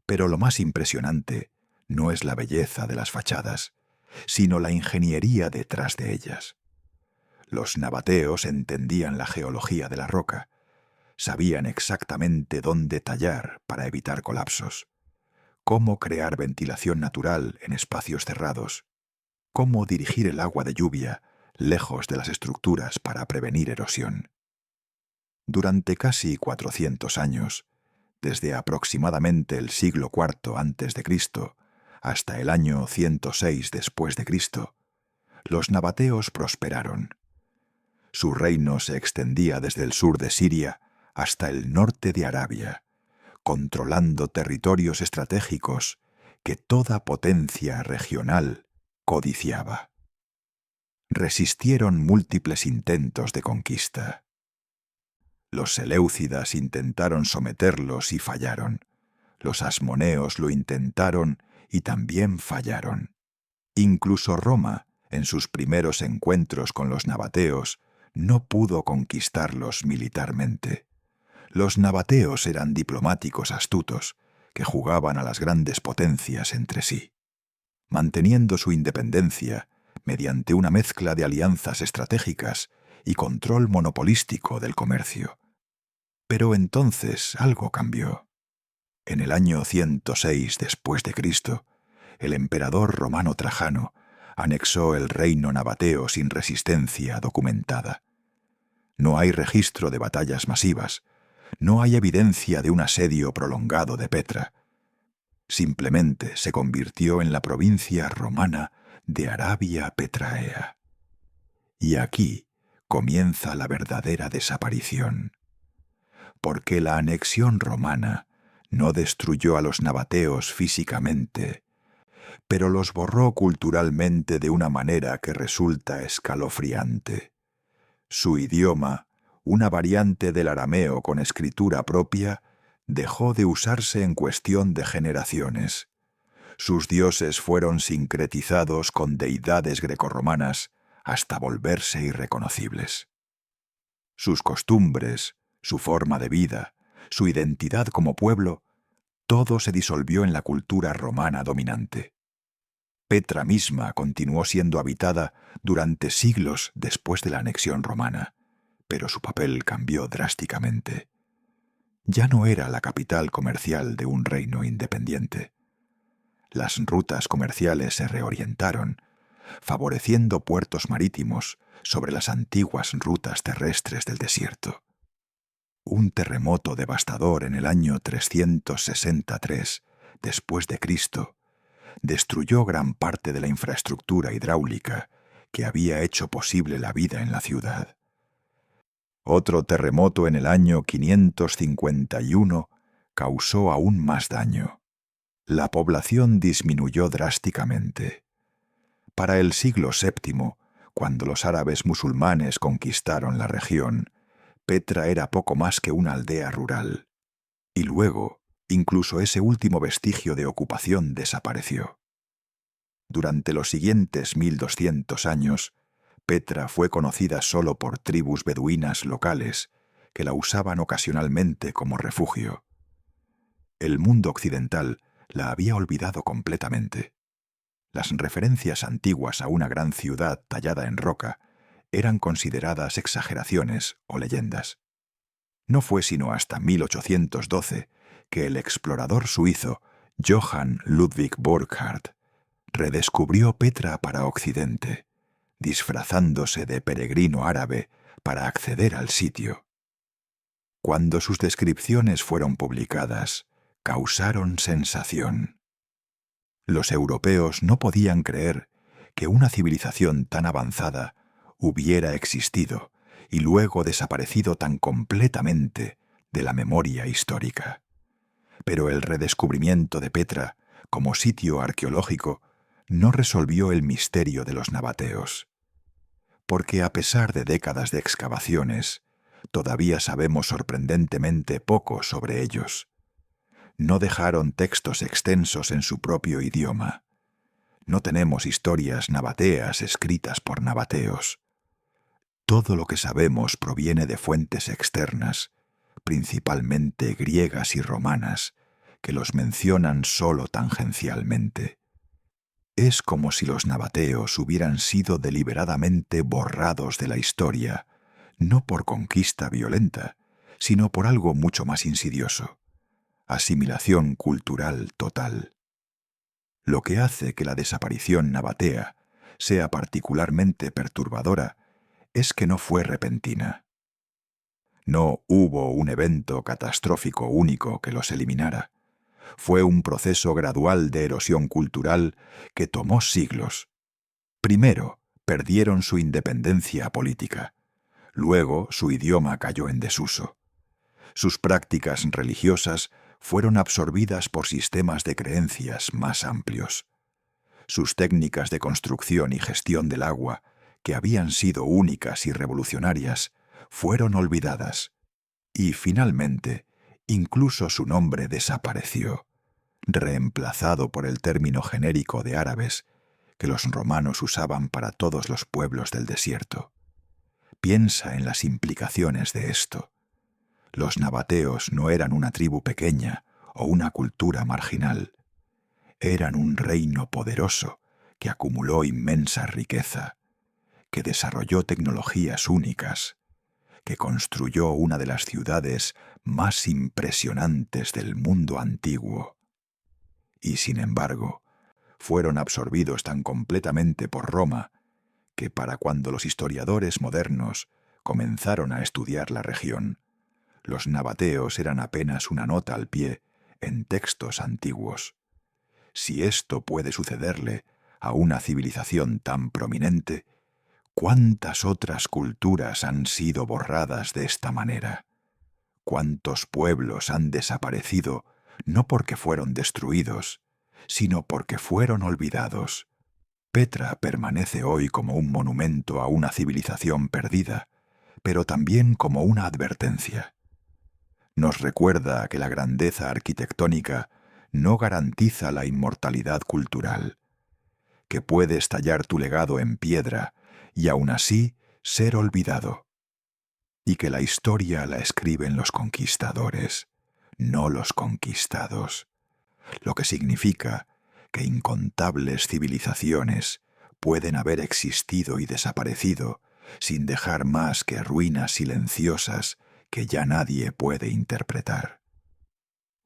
Pero lo más impresionante no es la belleza de las fachadas, sino la ingeniería detrás de ellas. Los nabateos entendían la geología de la roca, sabían exactamente dónde tallar para evitar colapsos, cómo crear ventilación natural en espacios cerrados, cómo dirigir el agua de lluvia lejos de las estructuras para prevenir erosión. Durante casi 400 años, desde aproximadamente el siglo IV a.C. hasta el año 106 después de Cristo, los nabateos prosperaron. Su reino se extendía desde el sur de Siria hasta el norte de Arabia, controlando territorios estratégicos que toda potencia regional codiciaba. Resistieron múltiples intentos de conquista. Los seleucidas intentaron someterlos y fallaron. Los asmoneos lo intentaron y también fallaron. Incluso Roma, en sus primeros encuentros con los nabateos, no pudo conquistarlos militarmente. Los nabateos eran diplomáticos astutos que jugaban a las grandes potencias entre sí, manteniendo su independencia mediante una mezcla de alianzas estratégicas y control monopolístico del comercio. Pero entonces algo cambió. En el año 106 después de Cristo, el emperador romano Trajano anexó el reino nabateo sin resistencia documentada. No hay registro de batallas masivas, no hay evidencia de un asedio prolongado de Petra. Simplemente se convirtió en la provincia romana de Arabia Petraea. Y aquí comienza la verdadera desaparición. Porque la anexión romana no destruyó a los nabateos físicamente, pero los borró culturalmente de una manera que resulta escalofriante. Su idioma, una variante del arameo con escritura propia, dejó de usarse en cuestión de generaciones. Sus dioses fueron sincretizados con deidades grecorromanas hasta volverse irreconocibles. Sus costumbres, su forma de vida, su identidad como pueblo, todo se disolvió en la cultura romana dominante. Petra misma continuó siendo habitada durante siglos después de la anexión romana, pero su papel cambió drásticamente. Ya no era la capital comercial de un reino independiente. Las rutas comerciales se reorientaron, favoreciendo puertos marítimos sobre las antiguas rutas terrestres del desierto. Un terremoto devastador en el año 363 después de Cristo destruyó gran parte de la infraestructura hidráulica que había hecho posible la vida en la ciudad. Otro terremoto en el año 551 causó aún más daño. La población disminuyó drásticamente. Para el siglo VII, cuando los árabes musulmanes conquistaron la región, Petra era poco más que una aldea rural. Y luego, incluso ese último vestigio de ocupación desapareció. Durante los siguientes 1200 años, Petra fue conocida solo por tribus beduinas locales que la usaban ocasionalmente como refugio. El mundo occidental la había olvidado completamente. Las referencias antiguas a una gran ciudad tallada en roca eran consideradas exageraciones o leyendas. No fue sino hasta 1812 que el explorador suizo Johann Ludwig Burckhardt redescubrió Petra para Occidente, disfrazándose de peregrino árabe para acceder al sitio. Cuando sus descripciones fueron publicadas, causaron sensación. Los europeos no podían creer que una civilización tan avanzada hubiera existido y luego desaparecido tan completamente de la memoria histórica. Pero el redescubrimiento de Petra como sitio arqueológico no resolvió el misterio de los nabateos. Porque a pesar de décadas de excavaciones, todavía sabemos sorprendentemente poco sobre ellos. No dejaron textos extensos en su propio idioma. No tenemos historias nabateas escritas por nabateos. Todo lo que sabemos proviene de fuentes externas, principalmente griegas y romanas, que los mencionan solo tangencialmente. Es como si los nabateos hubieran sido deliberadamente borrados de la historia, no por conquista violenta, sino por algo mucho más insidioso: asimilación cultural total. Lo que hace que la desaparición nabatea sea particularmente perturbadora es que no fue repentina. No hubo un evento catastrófico único que los eliminara. Fue un proceso gradual de erosión cultural que tomó siglos. Primero, perdieron su independencia política. Luego, su idioma cayó en desuso. Sus prácticas religiosas fueron absorbidas por sistemas de creencias más amplios. Sus técnicas de construcción y gestión del agua, que habían sido únicas y revolucionarias, fueron olvidadas. Y, finalmente, incluso su nombre desapareció, reemplazado por el término genérico de árabes que los romanos usaban para todos los pueblos del desierto. Piensa en las implicaciones de esto. Los nabateos no eran una tribu pequeña o una cultura marginal. Eran un reino poderoso que acumuló inmensa riqueza, que desarrolló tecnologías únicas, que construyó una de las ciudades más impresionantes del mundo antiguo. Y sin embargo, fueron absorbidos tan completamente por Roma que para cuando los historiadores modernos comenzaron a estudiar la región, los nabateos eran apenas una nota al pie en textos antiguos. Si esto puede sucederle a una civilización tan prominente, ¿cuántas otras culturas han sido borradas de esta manera? ¿Cuántos pueblos han desaparecido no porque fueron destruidos, sino porque fueron olvidados? Petra permanece hoy como un monumento a una civilización perdida, pero también como una advertencia. Nos recuerda que la grandeza arquitectónica no garantiza la inmortalidad cultural, que puedes tallar tu legado en piedra y aún así ser olvidado, y que la historia la escriben los conquistadores, no los conquistados, lo que significa que incontables civilizaciones pueden haber existido y desaparecido sin dejar más que ruinas silenciosas que ya nadie puede interpretar.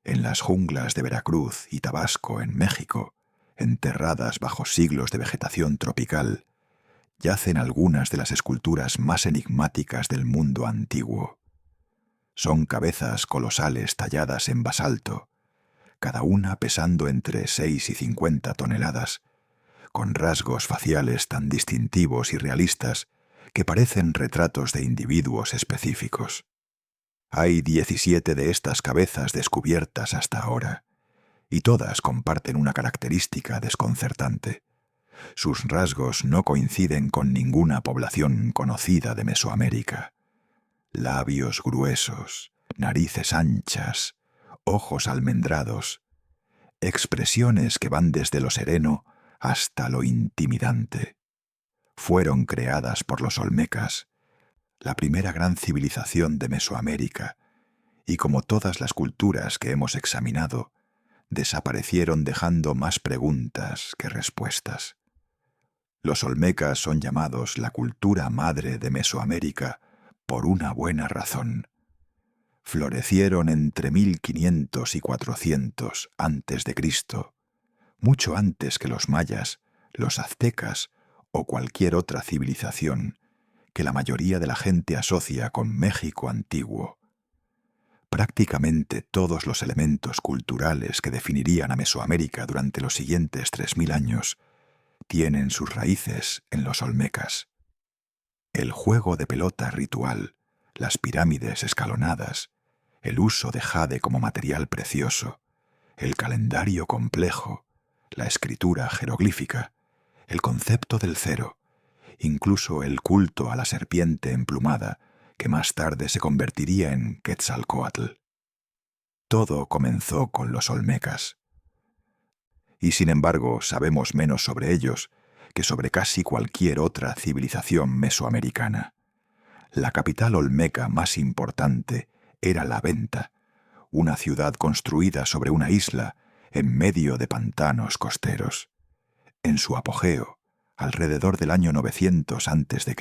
En las junglas de Veracruz y Tabasco, en México, enterradas bajo siglos de vegetación tropical, yacen algunas de las esculturas más enigmáticas del mundo antiguo. Son cabezas colosales talladas en basalto, cada una pesando entre 6 y 50 toneladas, con rasgos faciales tan distintivos y realistas que parecen retratos de individuos específicos. Hay 17 de estas cabezas descubiertas hasta ahora, y todas comparten una característica desconcertante. Sus rasgos no coinciden con ninguna población conocida de Mesoamérica. Labios gruesos, narices anchas, ojos almendrados, expresiones que van desde lo sereno hasta lo intimidante. Fueron creadas por los olmecas, la primera gran civilización de Mesoamérica, y como todas las culturas que hemos examinado, desaparecieron dejando más preguntas que respuestas. Los olmecas son llamados la cultura madre de Mesoamérica por una buena razón. Florecieron entre 1500 y 400 antes de Cristo, mucho antes que los mayas, los aztecas o cualquier otra civilización que la mayoría de la gente asocia con México antiguo. Prácticamente todos los elementos culturales que definirían a Mesoamérica durante los siguientes 3000 años tienen sus raíces en los olmecas. El juego de pelota ritual, las pirámides escalonadas, el uso de jade como material precioso, el calendario complejo, la escritura jeroglífica, el concepto del cero, incluso el culto a la serpiente emplumada, que más tarde se convertiría en Quetzalcóatl. Todo comenzó con los olmecas. Y sin embargo sabemos menos sobre ellos que sobre casi cualquier otra civilización mesoamericana. La capital olmeca más importante era La Venta, una ciudad construida sobre una isla en medio de pantanos costeros. En su apogeo, alrededor del año 900 a.C.,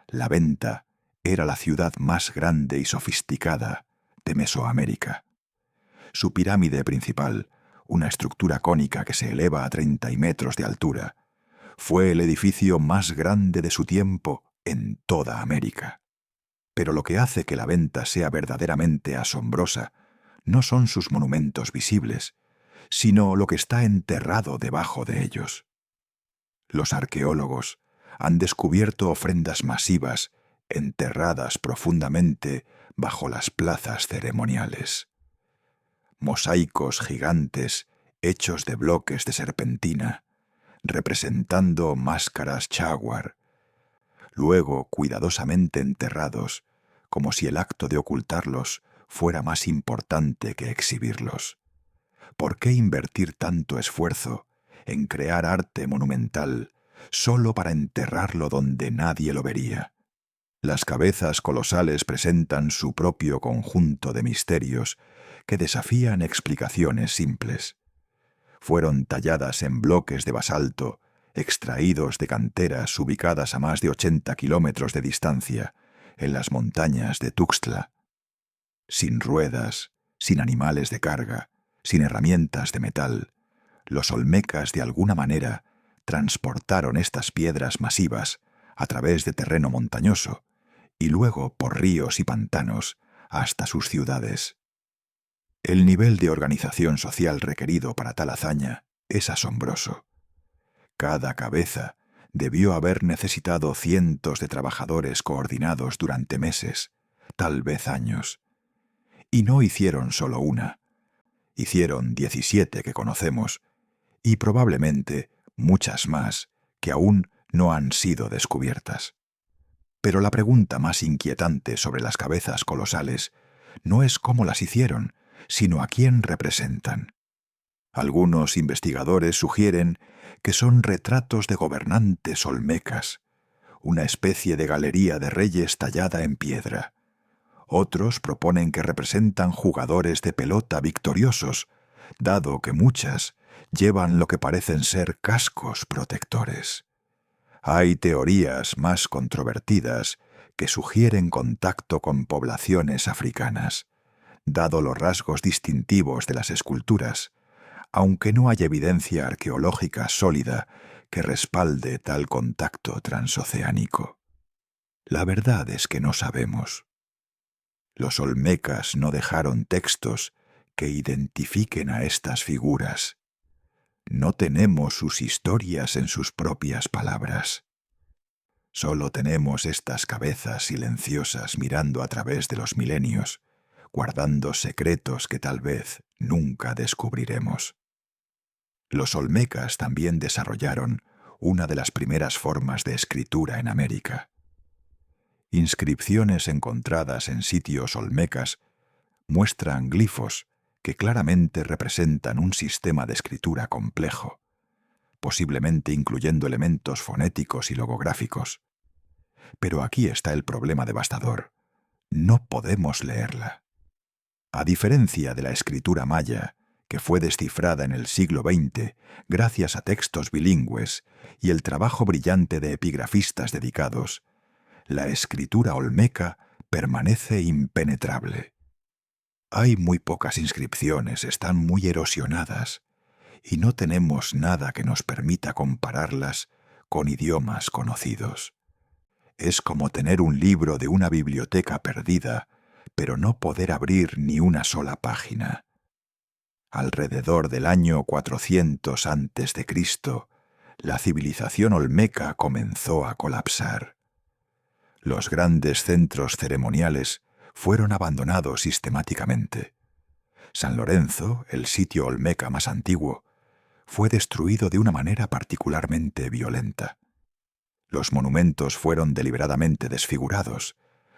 La Venta era la ciudad más grande y sofisticada de Mesoamérica. Su pirámide principal, una estructura cónica que se eleva a 30 metros de altura, fue el edificio más grande de su tiempo en toda América. Pero lo que hace que La Venta sea verdaderamente asombrosa no son sus monumentos visibles, sino lo que está enterrado debajo de ellos. Los arqueólogos han descubierto ofrendas masivas enterradas profundamente bajo las plazas ceremoniales. Mosaicos gigantes hechos de bloques de serpentina, representando máscaras jaguar, luego cuidadosamente enterrados, como si el acto de ocultarlos fuera más importante que exhibirlos. ¿Por qué invertir tanto esfuerzo en crear arte monumental solo para enterrarlo donde nadie lo vería? Las cabezas colosales presentan su propio conjunto de misterios que desafían explicaciones simples. Fueron talladas en bloques de basalto, extraídos de canteras ubicadas a más de 80 kilómetros de distancia, en las montañas de Tuxtla. Sin ruedas, sin animales de carga, sin herramientas de metal, los olmecas de alguna manera transportaron estas piedras masivas a través de terreno montañoso y luego por ríos y pantanos hasta sus ciudades. El nivel de organización social requerido para tal hazaña es asombroso. Cada cabeza debió haber necesitado cientos de trabajadores coordinados durante meses, tal vez años. Y no hicieron solo una. Hicieron 17 que conocemos, y probablemente muchas más que aún no han sido descubiertas. Pero la pregunta más inquietante sobre las cabezas colosales no es cómo las hicieron, sino a quién representan. Algunos investigadores sugieren que son retratos de gobernantes olmecas, una especie de galería de reyes tallada en piedra. Otros proponen que representan jugadores de pelota victoriosos, dado que muchas llevan lo que parecen ser cascos protectores. Hay teorías más controvertidas que sugieren contacto con poblaciones africanas, dado los rasgos distintivos de las esculturas, aunque no hay evidencia arqueológica sólida que respalde tal contacto transoceánico. La verdad es que no sabemos. Los olmecas no dejaron textos que identifiquen a estas figuras. No tenemos sus historias en sus propias palabras. Solo tenemos estas cabezas silenciosas mirando a través de los milenios, guardando secretos que tal vez nunca descubriremos. Los olmecas también desarrollaron una de las primeras formas de escritura en América. Inscripciones encontradas en sitios olmecas muestran glifos que claramente representan un sistema de escritura complejo, posiblemente incluyendo elementos fonéticos y logográficos. Pero aquí está el problema devastador. No podemos leerla. A diferencia de la escritura maya, que fue descifrada en el siglo XX gracias a textos bilingües y el trabajo brillante de epigrafistas dedicados, la escritura olmeca permanece impenetrable. Hay muy pocas inscripciones, están muy erosionadas, y no tenemos nada que nos permita compararlas con idiomas conocidos. Es como tener un libro de una biblioteca perdida, pero no poder abrir ni una sola página. Alrededor del año 400 a.C., la civilización olmeca comenzó a colapsar. Los grandes centros ceremoniales fueron abandonados sistemáticamente. San Lorenzo, el sitio olmeca más antiguo, fue destruido de una manera particularmente violenta. Los monumentos fueron deliberadamente desfigurados,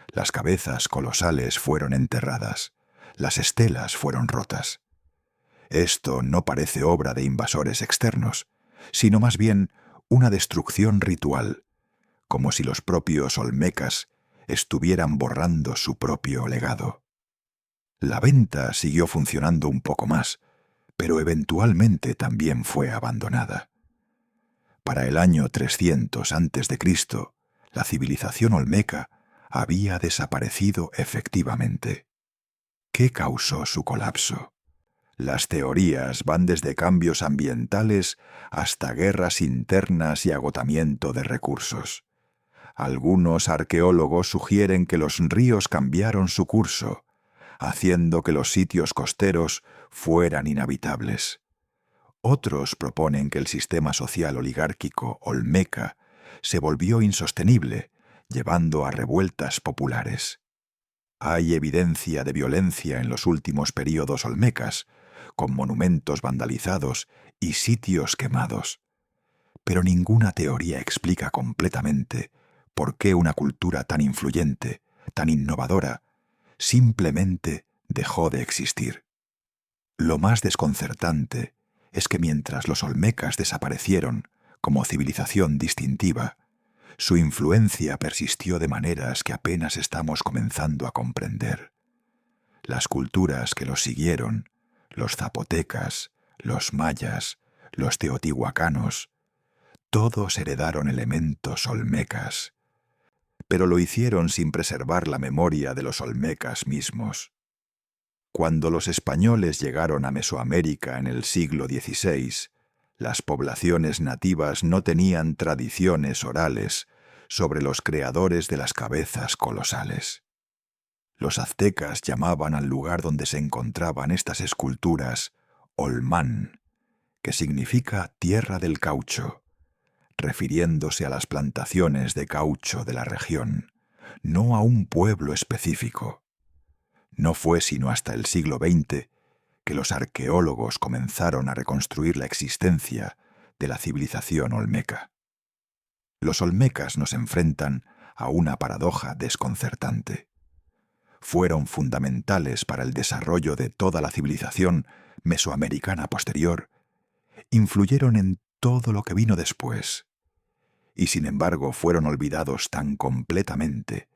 las cabezas colosales fueron enterradas, las estelas fueron rotas. Esto no parece obra de invasores externos, sino más bien una destrucción ritual, como si los propios olmecas estuvieran borrando su propio legado. La venta siguió funcionando un poco más, pero eventualmente también fue abandonada. Para el año 300 a.C., la civilización olmeca había desaparecido efectivamente. ¿Qué causó su colapso? Las teorías van desde cambios ambientales hasta guerras internas y agotamiento de recursos. Algunos arqueólogos sugieren que los ríos cambiaron su curso, haciendo que los sitios costeros fueran inhabitables. Otros proponen que el sistema social oligárquico olmeca se volvió insostenible, llevando a revueltas populares. Hay evidencia de violencia en los últimos períodos olmecas, con monumentos vandalizados y sitios quemados. Pero ninguna teoría explica completamente por qué una cultura tan influyente, tan innovadora, simplemente dejó de existir. Lo más desconcertante es que mientras los olmecas desaparecieron como civilización distintiva, su influencia persistió de maneras que apenas estamos comenzando a comprender. Las culturas que los siguieron, los zapotecas, los mayas, los teotihuacanos, todos heredaron elementos olmecas, pero lo hicieron sin preservar la memoria de los olmecas mismos. Cuando los españoles llegaron a Mesoamérica en el siglo XVI, las poblaciones nativas no tenían tradiciones orales sobre los creadores de las cabezas colosales. Los aztecas llamaban al lugar donde se encontraban estas esculturas Olmán, que significa tierra del caucho, refiriéndose a las plantaciones de caucho de la región, no a un pueblo específico. No fue sino hasta el siglo XX que los arqueólogos comenzaron a reconstruir la existencia de la civilización olmeca. Los olmecas nos enfrentan a una paradoja desconcertante. Fueron fundamentales para el desarrollo de toda la civilización mesoamericana posterior, influyeron en todo lo que vino después, y sin embargo fueron olvidados tan completamente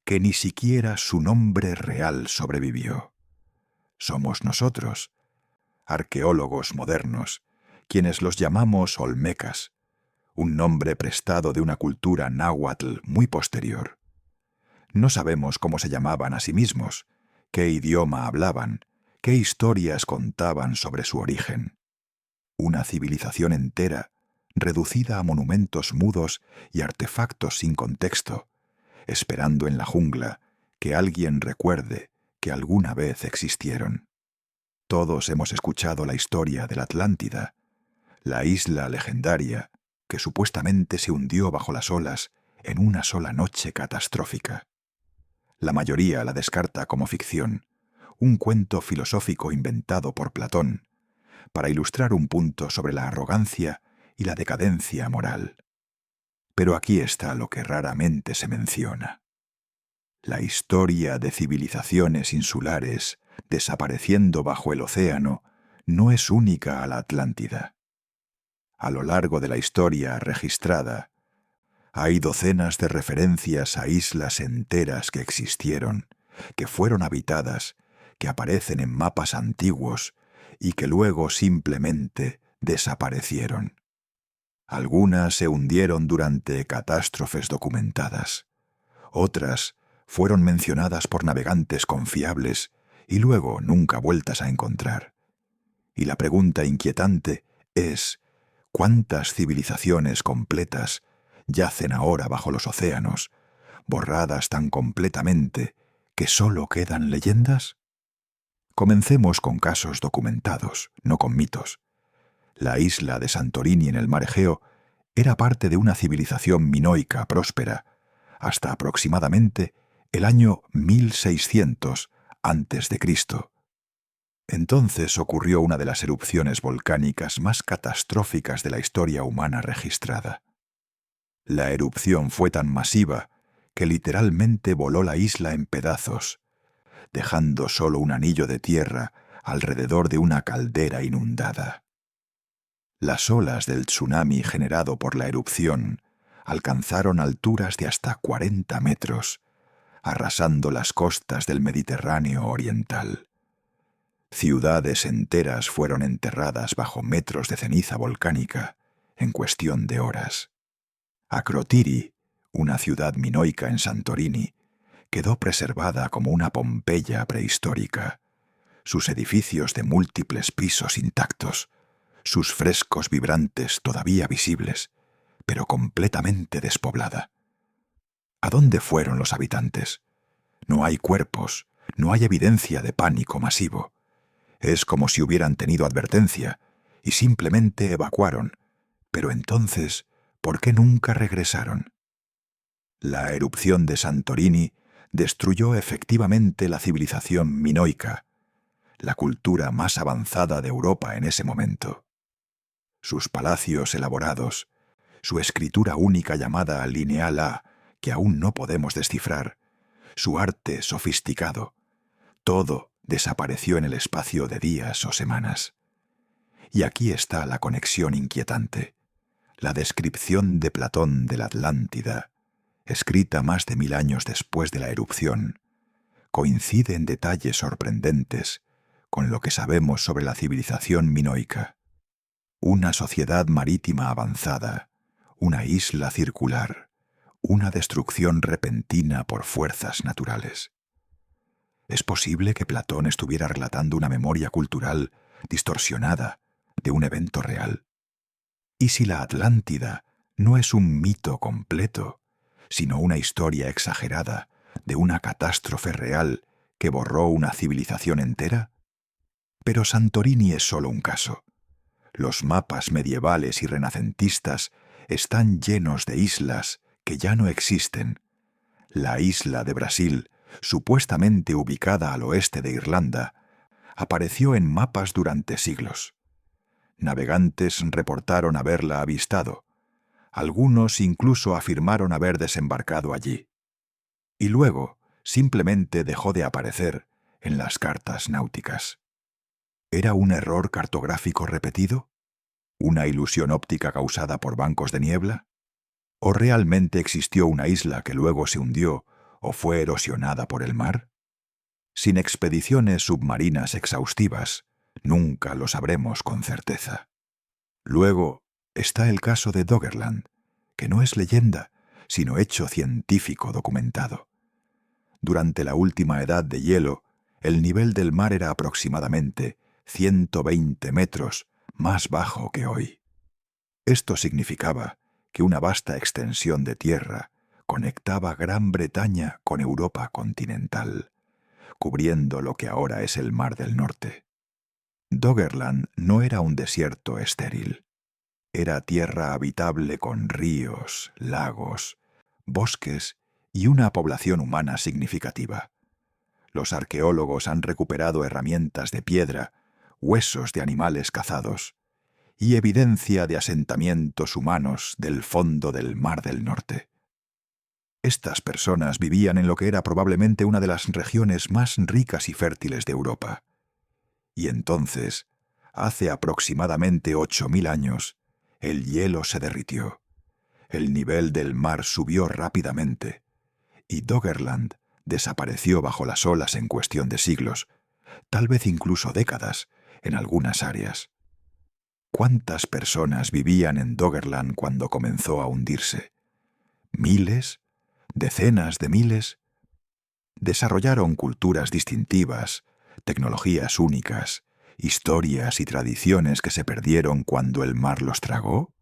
que ni siquiera su nombre real sobrevivió. Somos nosotros, arqueólogos modernos, quienes los llamamos olmecas, un nombre prestado de una cultura náhuatl muy posterior. No sabemos cómo se llamaban a sí mismos, qué idioma hablaban, qué historias contaban sobre su origen. Una civilización entera, reducida a monumentos mudos y artefactos sin contexto, esperando en la jungla que alguien recuerde que alguna vez existieron. Todos hemos escuchado la historia de la Atlántida, la isla legendaria que supuestamente se hundió bajo las olas en una sola noche catastrófica. La mayoría la descarta como ficción, un cuento filosófico inventado por Platón, para ilustrar un punto sobre la arrogancia y la decadencia moral. Pero aquí está lo que raramente se menciona. La historia de civilizaciones insulares desapareciendo bajo el océano no es única a la Atlántida. A lo largo de la historia registrada, hay docenas de referencias a islas enteras que existieron, que fueron habitadas, que aparecen en mapas antiguos y que luego simplemente desaparecieron. Algunas se hundieron durante catástrofes documentadas. Otras fueron mencionadas por navegantes confiables y luego nunca vueltas a encontrar. Y la pregunta inquietante es, ¿cuántas civilizaciones completas yacen ahora bajo los océanos, borradas tan completamente que solo quedan leyendas? Comencemos con casos documentados, no con mitos. La isla de Santorini en el mar Egeo era parte de una civilización minoica próspera, hasta aproximadamente el año 1600 a.C. Entonces ocurrió una de las erupciones volcánicas más catastróficas de la historia humana registrada. La erupción fue tan masiva que literalmente voló la isla en pedazos, dejando solo un anillo de tierra alrededor de una caldera inundada. Las olas del tsunami generado por la erupción alcanzaron alturas de hasta 40 metros, arrasando las costas del Mediterráneo oriental. Ciudades enteras fueron enterradas bajo metros de ceniza volcánica en cuestión de horas. Akrotiri, una ciudad minoica en Santorini, quedó preservada como una Pompeya prehistórica, sus edificios de múltiples pisos intactos, sus frescos vibrantes todavía visibles, pero completamente despoblada. ¿A dónde fueron los habitantes? No hay cuerpos, no hay evidencia de pánico masivo. Es como si hubieran tenido advertencia y simplemente evacuaron. Pero entonces, ¿por qué nunca regresaron? La erupción de Santorini destruyó efectivamente la civilización minoica, la cultura más avanzada de Europa en ese momento. Sus palacios elaborados, su escritura única llamada lineal A, que aún no podemos descifrar, su arte sofisticado, todo desapareció en el espacio de días o semanas. Y aquí está la conexión inquietante. La descripción de Platón de la Atlántida, escrita más de 1000 años después de la erupción, coincide en detalles sorprendentes con lo que sabemos sobre la civilización minoica. Una sociedad marítima avanzada, una isla circular, una destrucción repentina por fuerzas naturales. ¿Es posible que Platón estuviera relatando una memoria cultural distorsionada de un evento real? ¿Y si la Atlántida no es un mito completo, sino una historia exagerada de una catástrofe real que borró una civilización entera? Pero Santorini es solo un caso. Los mapas medievales y renacentistas están llenos de islas que ya no existen. La isla de Brasil, supuestamente ubicada al oeste de Irlanda, apareció en mapas durante siglos. Navegantes reportaron haberla avistado. Algunos incluso afirmaron haber desembarcado allí. Y luego simplemente dejó de aparecer en las cartas náuticas. ¿Era un error cartográfico repetido? ¿Una ilusión óptica causada por bancos de niebla? ¿O realmente existió una isla que luego se hundió o fue erosionada por el mar? Sin expediciones submarinas exhaustivas, nunca lo sabremos con certeza. Luego está el caso de Doggerland, que no es leyenda, sino hecho científico documentado. Durante la última edad de hielo, el nivel del mar era aproximadamente 120 metros más bajo que hoy. Esto significaba que una vasta extensión de tierra conectaba Gran Bretaña con Europa continental, cubriendo lo que ahora es el Mar del Norte. Doggerland no era un desierto estéril. Era tierra habitable con ríos, lagos, bosques y una población humana significativa. Los arqueólogos han recuperado herramientas de piedra, huesos de animales cazados y evidencia de asentamientos humanos del fondo del Mar del Norte. Estas personas vivían en lo que era probablemente una de las regiones más ricas y fértiles de Europa. Y entonces, hace aproximadamente 8000 años, el hielo se derritió, el nivel del mar subió rápidamente, y Doggerland desapareció bajo las olas en cuestión de siglos, tal vez incluso décadas, en algunas áreas. ¿Cuántas personas vivían en Doggerland cuando comenzó a hundirse? ¿Miles? ¿Decenas de miles? Desarrollaron culturas distintivas, tecnologías únicas, historias y tradiciones que se perdieron cuando el mar los tragó?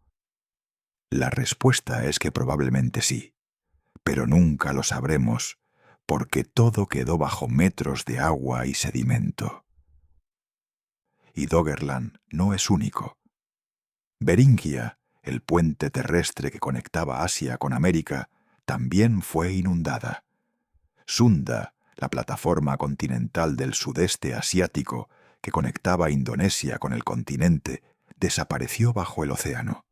La respuesta es que probablemente sí, pero nunca lo sabremos, porque todo quedó bajo metros de agua y sedimento. Y Doggerland no es único. Beringia, el puente terrestre que conectaba Asia con América, también fue inundada. Sunda, la plataforma continental del sudeste asiático que conectaba Indonesia con el continente, desapareció bajo el océano.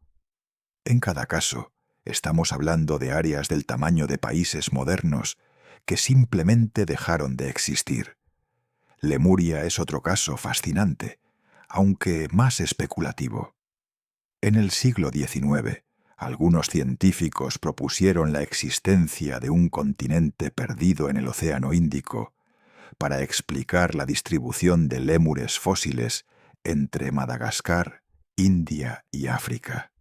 En cada caso, estamos hablando de áreas del tamaño de países modernos que simplemente dejaron de existir. Lemuria es otro caso fascinante, aunque más especulativo. En el siglo XIX, algunos científicos propusieron la existencia de un continente perdido en el Océano Índico para explicar la distribución de lémures fósiles entre Madagascar, India y África.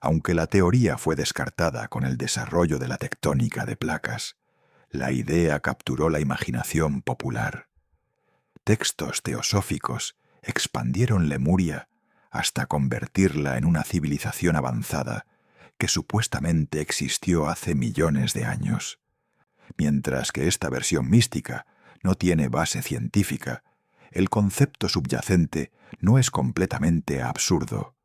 Aunque la teoría fue descartada con el desarrollo de la tectónica de placas, la idea capturó la imaginación popular. Textos teosóficos expandieron Lemuria hasta convertirla en una civilización avanzada que supuestamente existió hace millones de años. Mientras que esta versión mística no tiene base científica, el concepto subyacente no es completamente absurdo: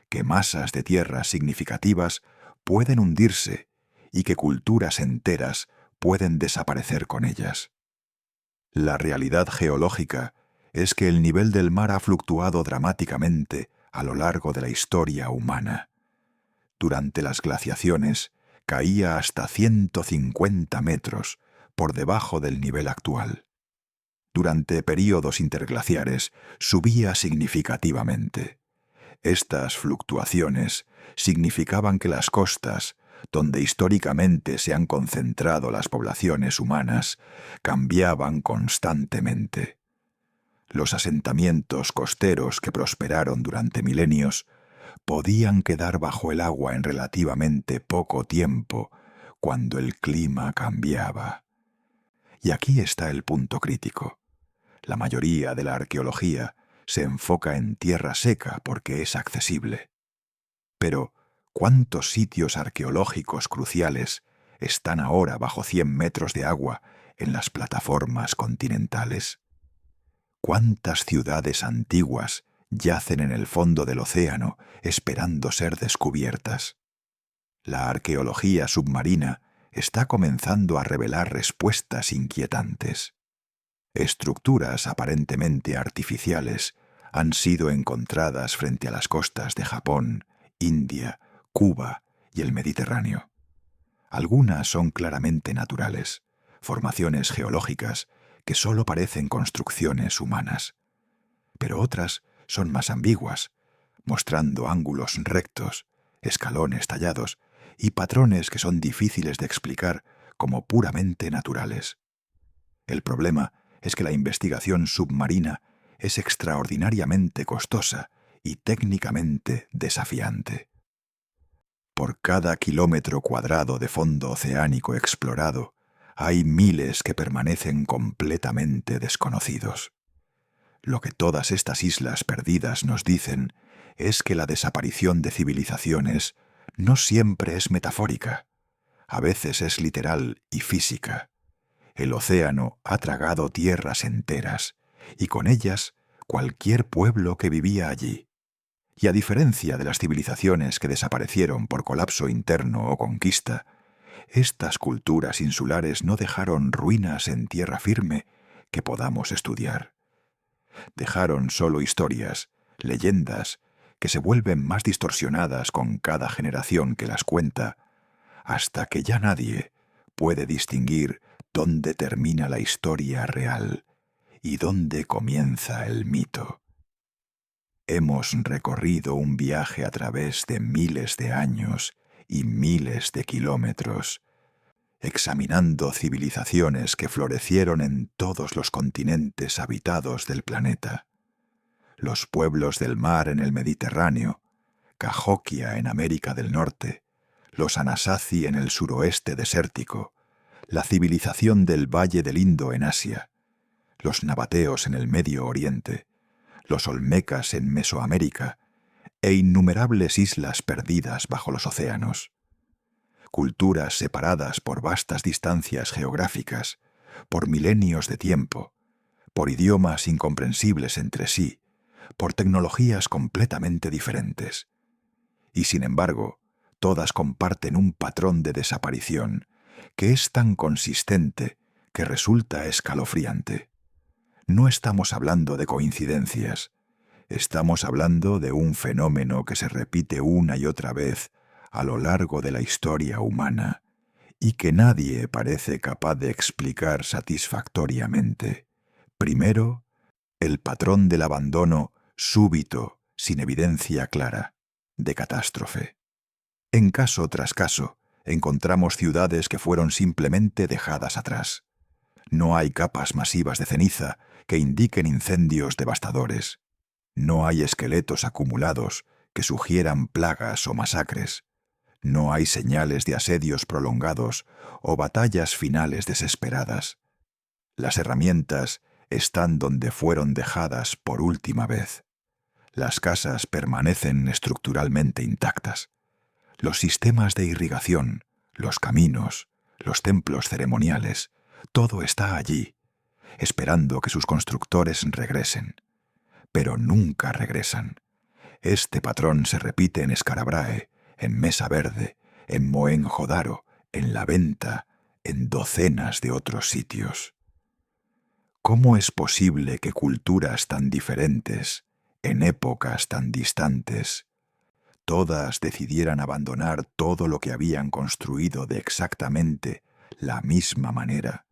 que masas de tierra significativas pueden hundirse y que culturas enteras pueden desaparecer con ellas. La realidad geológica es que el nivel del mar ha fluctuado dramáticamente a lo largo de la historia humana. durante las glaciaciones, caía hasta 150 metros por debajo del nivel actual. Durante períodos interglaciares subía significativamente. Estas fluctuaciones significaban que las costas, donde históricamente se han concentrado las poblaciones humanas, cambiaban constantemente. Los asentamientos costeros que prosperaron durante milenios podían quedar bajo el agua en relativamente poco tiempo cuando el clima cambiaba. Y aquí está el punto crítico. La mayoría de la arqueología se enfoca en tierra seca porque es accesible. Pero, ¿cuántos sitios arqueológicos cruciales están ahora bajo 100 metros de agua en las plataformas continentales? ¿Cuántas ciudades antiguas yacen en el fondo del océano esperando ser descubiertas? La arqueología submarina está comenzando a revelar respuestas inquietantes. Estructuras aparentemente artificiales han sido encontradas frente a las costas de Japón, India, Cuba y el Mediterráneo. Algunas son claramente naturales, formaciones geológicas que solo parecen construcciones humanas. Pero otras son más ambiguas, mostrando ángulos rectos, escalones tallados y patrones que son difíciles de explicar como puramente naturales. El problema es que la investigación submarina es extraordinariamente costosa y técnicamente desafiante. Por cada kilómetro cuadrado de fondo oceánico explorado, hay miles que permanecen completamente desconocidos. Lo que todas estas islas perdidas nos dicen es que la desaparición de civilizaciones no siempre es metafórica, a veces es literal y física. El océano ha tragado tierras enteras, y con ellas cualquier pueblo que vivía allí. Y a diferencia de las civilizaciones que desaparecieron por colapso interno o conquista, estas culturas insulares no dejaron ruinas en tierra firme que podamos estudiar. Dejaron solo historias, leyendas, que se vuelven más distorsionadas con cada generación que las cuenta, hasta que ya nadie puede distinguir dónde termina la historia real y dónde comienza el mito. Hemos recorrido un viaje a través de miles de años y miles de kilómetros, examinando civilizaciones que florecieron en todos los continentes habitados del planeta. Los pueblos del mar en el Mediterráneo, Cahokia en América del Norte, los Anasazi en el suroeste desértico, la civilización del Valle del Indo en Asia, los nabateos en el Medio Oriente, los olmecas en Mesoamérica e innumerables islas perdidas bajo los océanos. Culturas separadas por vastas distancias geográficas, por milenios de tiempo, por idiomas incomprensibles entre sí, por tecnologías completamente diferentes. Y sin embargo, todas comparten un patrón de desaparición que es tan consistente que resulta escalofriante. No estamos hablando de coincidencias, estamos hablando de un fenómeno que se repite una y otra vez a lo largo de la historia humana y que nadie parece capaz de explicar satisfactoriamente. Primero, el patrón del abandono súbito, sin evidencia clara, de catástrofe. En caso tras caso, encontramos ciudades que fueron simplemente dejadas atrás. No hay capas masivas de ceniza que indiquen incendios devastadores. No hay esqueletos acumulados que sugieran plagas o masacres. No hay señales de asedios prolongados o batallas finales desesperadas. Las herramientas están donde fueron dejadas por última vez. Las casas permanecen estructuralmente intactas. Los sistemas de irrigación, los caminos, los templos ceremoniales, todo está allí, esperando que sus constructores regresen. Pero nunca regresan. Este patrón se repite en Skarabrae, en Mesa Verde, en Mohenjo-Daro, en La Venta, en docenas de otros sitios. ¿Cómo es posible que culturas tan diferentes, en épocas tan distantes, todas decidieran abandonar todo lo que habían construido de exactamente la misma manera.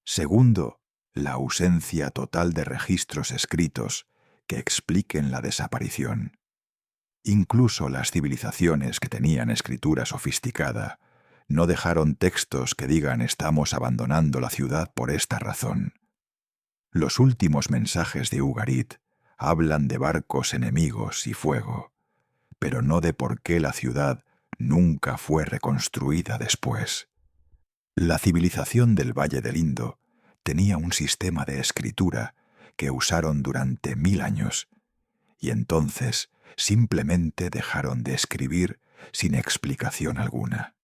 Segundo, la ausencia total de registros escritos que expliquen la desaparición. Incluso las civilizaciones que tenían escritura sofisticada no dejaron textos que digan estamos abandonando la ciudad por esta razón. Los últimos mensajes de Ugarit hablan de barcos enemigos y fuego, pero no de por qué la ciudad nunca fue reconstruida después. La civilización del Valle del Indo tenía un sistema de escritura que usaron durante 1000 años, y entonces simplemente dejaron de escribir sin explicación alguna.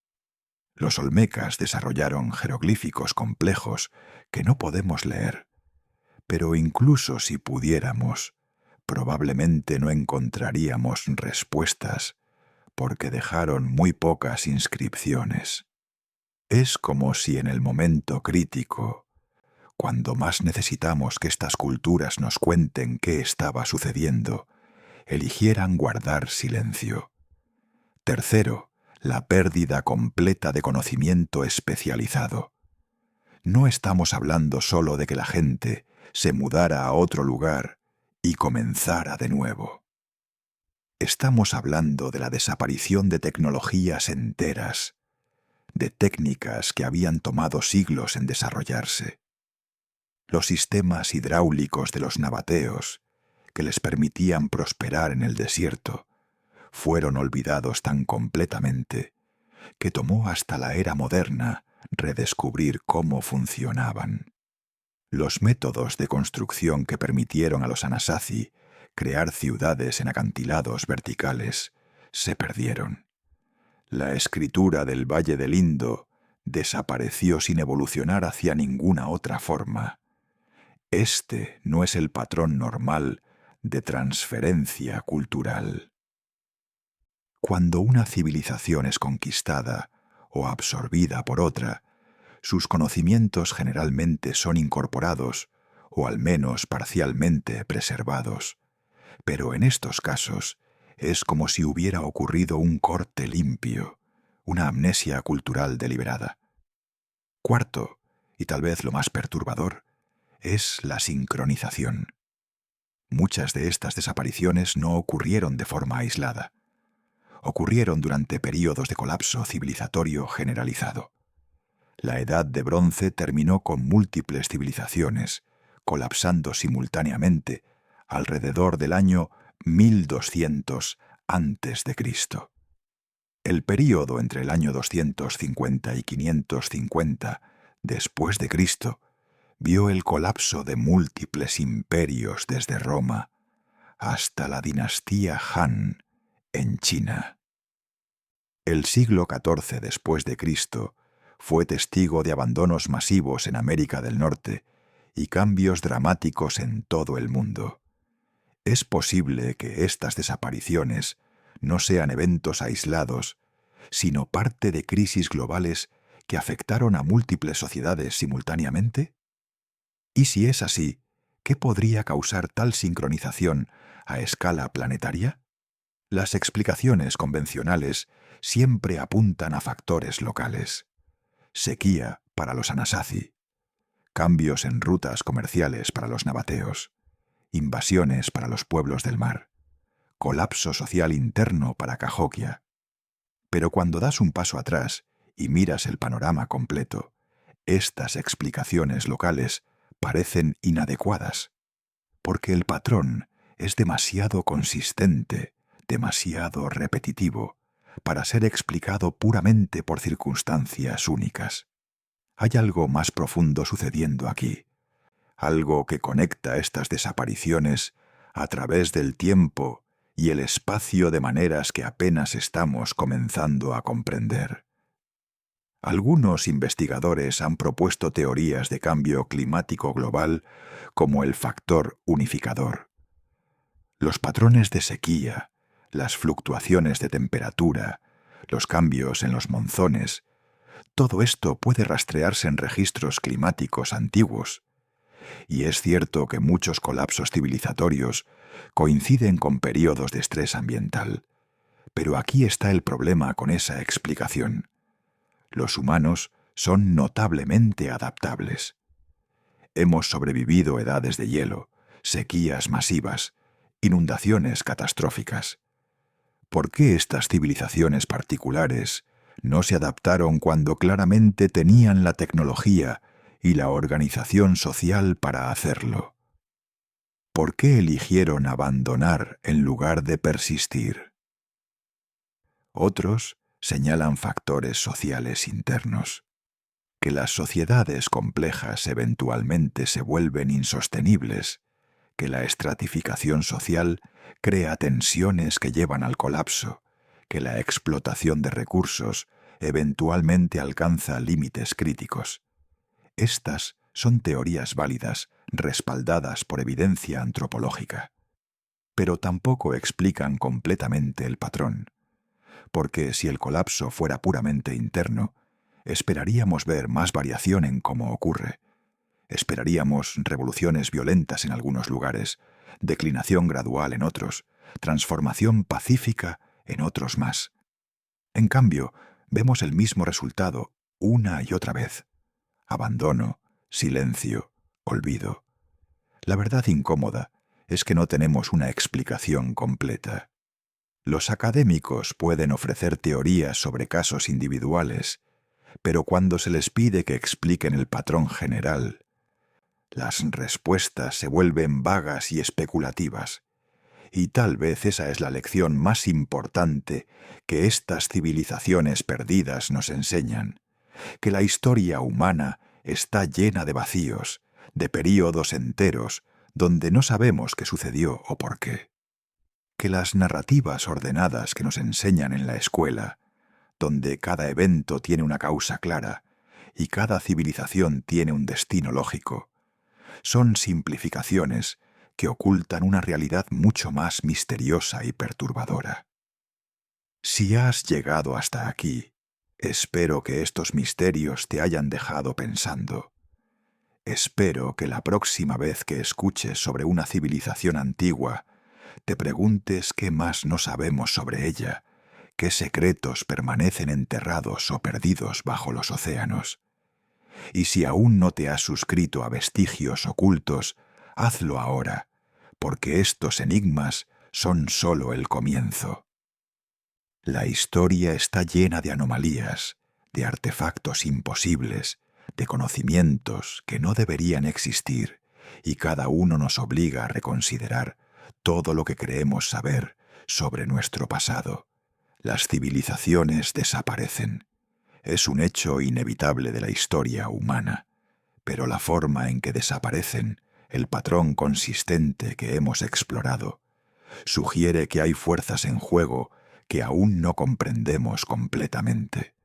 Los olmecas desarrollaron jeroglíficos complejos que no podemos leer, pero incluso si pudiéramos, probablemente no encontraríamos respuestas porque dejaron muy pocas inscripciones. Es como si en el momento crítico, cuando más necesitamos que estas culturas nos cuenten qué estaba sucediendo, eligieran guardar silencio. Tercero, la pérdida completa de conocimiento especializado. No estamos hablando solo de que la gente se mudara a otro lugar y comenzara de nuevo. Estamos hablando de la desaparición de tecnologías enteras, de técnicas que habían tomado siglos en desarrollarse. Los sistemas hidráulicos de los nabateos, que les permitían prosperar en el desierto, fueron olvidados tan completamente que tomó hasta la era moderna redescubrir cómo funcionaban. Los métodos de construcción que permitieron a los Anasazi crear ciudades en acantilados verticales se perdieron. La escritura del Valle del Indo desapareció sin evolucionar hacia ninguna otra forma. Este no es el patrón normal de transferencia cultural. Cuando una civilización es conquistada o absorbida por otra, sus conocimientos generalmente son incorporados o al menos parcialmente preservados. Pero en estos casos es como si hubiera ocurrido un corte limpio, una amnesia cultural deliberada. Cuarto, y tal vez lo más perturbador, es la sincronización. Muchas de estas desapariciones no ocurrieron de forma aislada. Ocurrieron durante períodos de colapso civilizatorio generalizado. La Edad de Bronce terminó con múltiples civilizaciones, colapsando simultáneamente alrededor del año 1200 a.C. El período entre el año 250 y 550 después de Cristo vio el colapso de múltiples imperios desde Roma hasta la dinastía Han en China. El siglo XIV después de Cristo fue testigo de abandonos masivos en América del Norte y cambios dramáticos en todo el mundo. Es posible que estas desapariciones no sean eventos aislados, sino parte de crisis globales que afectaron a múltiples sociedades simultáneamente. Y si es así, ¿qué podría causar tal sincronización a escala planetaria? Las explicaciones convencionales siempre apuntan a factores locales. Sequía para los Anasazi, cambios en rutas comerciales para los nabateos, invasiones para los pueblos del mar, colapso social interno para Cahokia. Pero cuando das un paso atrás y miras el panorama completo, estas explicaciones locales parecen inadecuadas, porque el patrón es demasiado consistente, demasiado repetitivo, para ser explicado puramente por circunstancias únicas. Hay algo más profundo sucediendo aquí, algo que conecta estas desapariciones a través del tiempo y el espacio de maneras que apenas estamos comenzando a comprender. Algunos investigadores han propuesto teorías de cambio climático global como el factor unificador. Los patrones de sequía, las fluctuaciones de temperatura, los cambios en los monzones, todo esto puede rastrearse en registros climáticos antiguos. Y es cierto que muchos colapsos civilizatorios coinciden con periodos de estrés ambiental, Pero aquí está el problema con esa explicación. Los humanos son notablemente adaptables. Hemos sobrevivido edades de hielo, sequías masivas, inundaciones catastróficas. ¿Por qué estas civilizaciones particulares no se adaptaron cuando claramente tenían la tecnología y la organización social para hacerlo? ¿Por qué eligieron abandonar en lugar de persistir? Otros señalan factores sociales internos, que las sociedades complejas eventualmente se vuelven insostenibles, que la estratificación social crea tensiones que llevan al colapso, que la explotación de recursos eventualmente alcanza límites críticos. Estas son teorías válidas, respaldadas por evidencia antropológica, pero tampoco explican completamente el patrón, porque si el colapso fuera puramente interno, esperaríamos ver más variación en cómo ocurre. Esperaríamos revoluciones violentas en algunos lugares, declinación gradual en otros, transformación pacífica en otros más. En cambio, vemos el mismo resultado una y otra vez: abandono, silencio, olvido. La verdad incómoda es que no tenemos una explicación completa. Los académicos pueden ofrecer teorías sobre casos individuales, pero cuando se les pide que expliquen el patrón general, las respuestas se vuelven vagas y especulativas. Y tal vez esa es la lección más importante que estas civilizaciones perdidas nos enseñan: que la historia humana está llena de vacíos, de períodos enteros donde no sabemos qué sucedió o por qué. Que las narrativas ordenadas que nos enseñan en la escuela, donde cada evento tiene una causa clara y cada civilización tiene un destino lógico, son simplificaciones que ocultan una realidad mucho más misteriosa y perturbadora. Si has llegado hasta aquí, espero que estos misterios te hayan dejado pensando. Espero que la próxima vez que escuches sobre una civilización antigua, te preguntes qué más no sabemos sobre ella, qué secretos permanecen enterrados o perdidos bajo los océanos. Y si aún no te has suscrito a Vestigios Ocultos, hazlo ahora, porque estos enigmas son solo el comienzo. La historia está llena de anomalías, de artefactos imposibles, de conocimientos que no deberían existir, y cada uno nos obliga a reconsiderar todo lo que creemos saber sobre nuestro pasado. Las civilizaciones desaparecen. Es un hecho inevitable de la historia humana, pero la forma en que desaparecen, el patrón consistente que hemos explorado, sugiere que hay fuerzas en juego que aún no comprendemos completamente.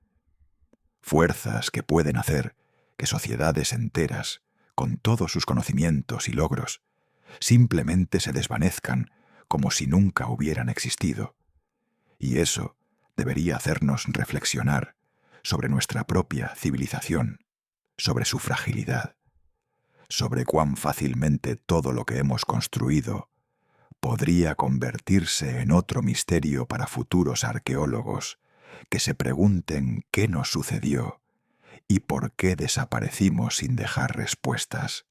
Fuerzas que pueden hacer que sociedades enteras, con todos sus conocimientos y logros, simplemente se desvanezcan como si nunca hubieran existido. Y eso debería hacernos reflexionar sobre nuestra propia civilización, sobre su fragilidad, sobre cuán fácilmente todo lo que hemos construido podría convertirse en otro misterio para futuros arqueólogos que se pregunten qué nos sucedió y por qué desaparecimos sin dejar respuestas.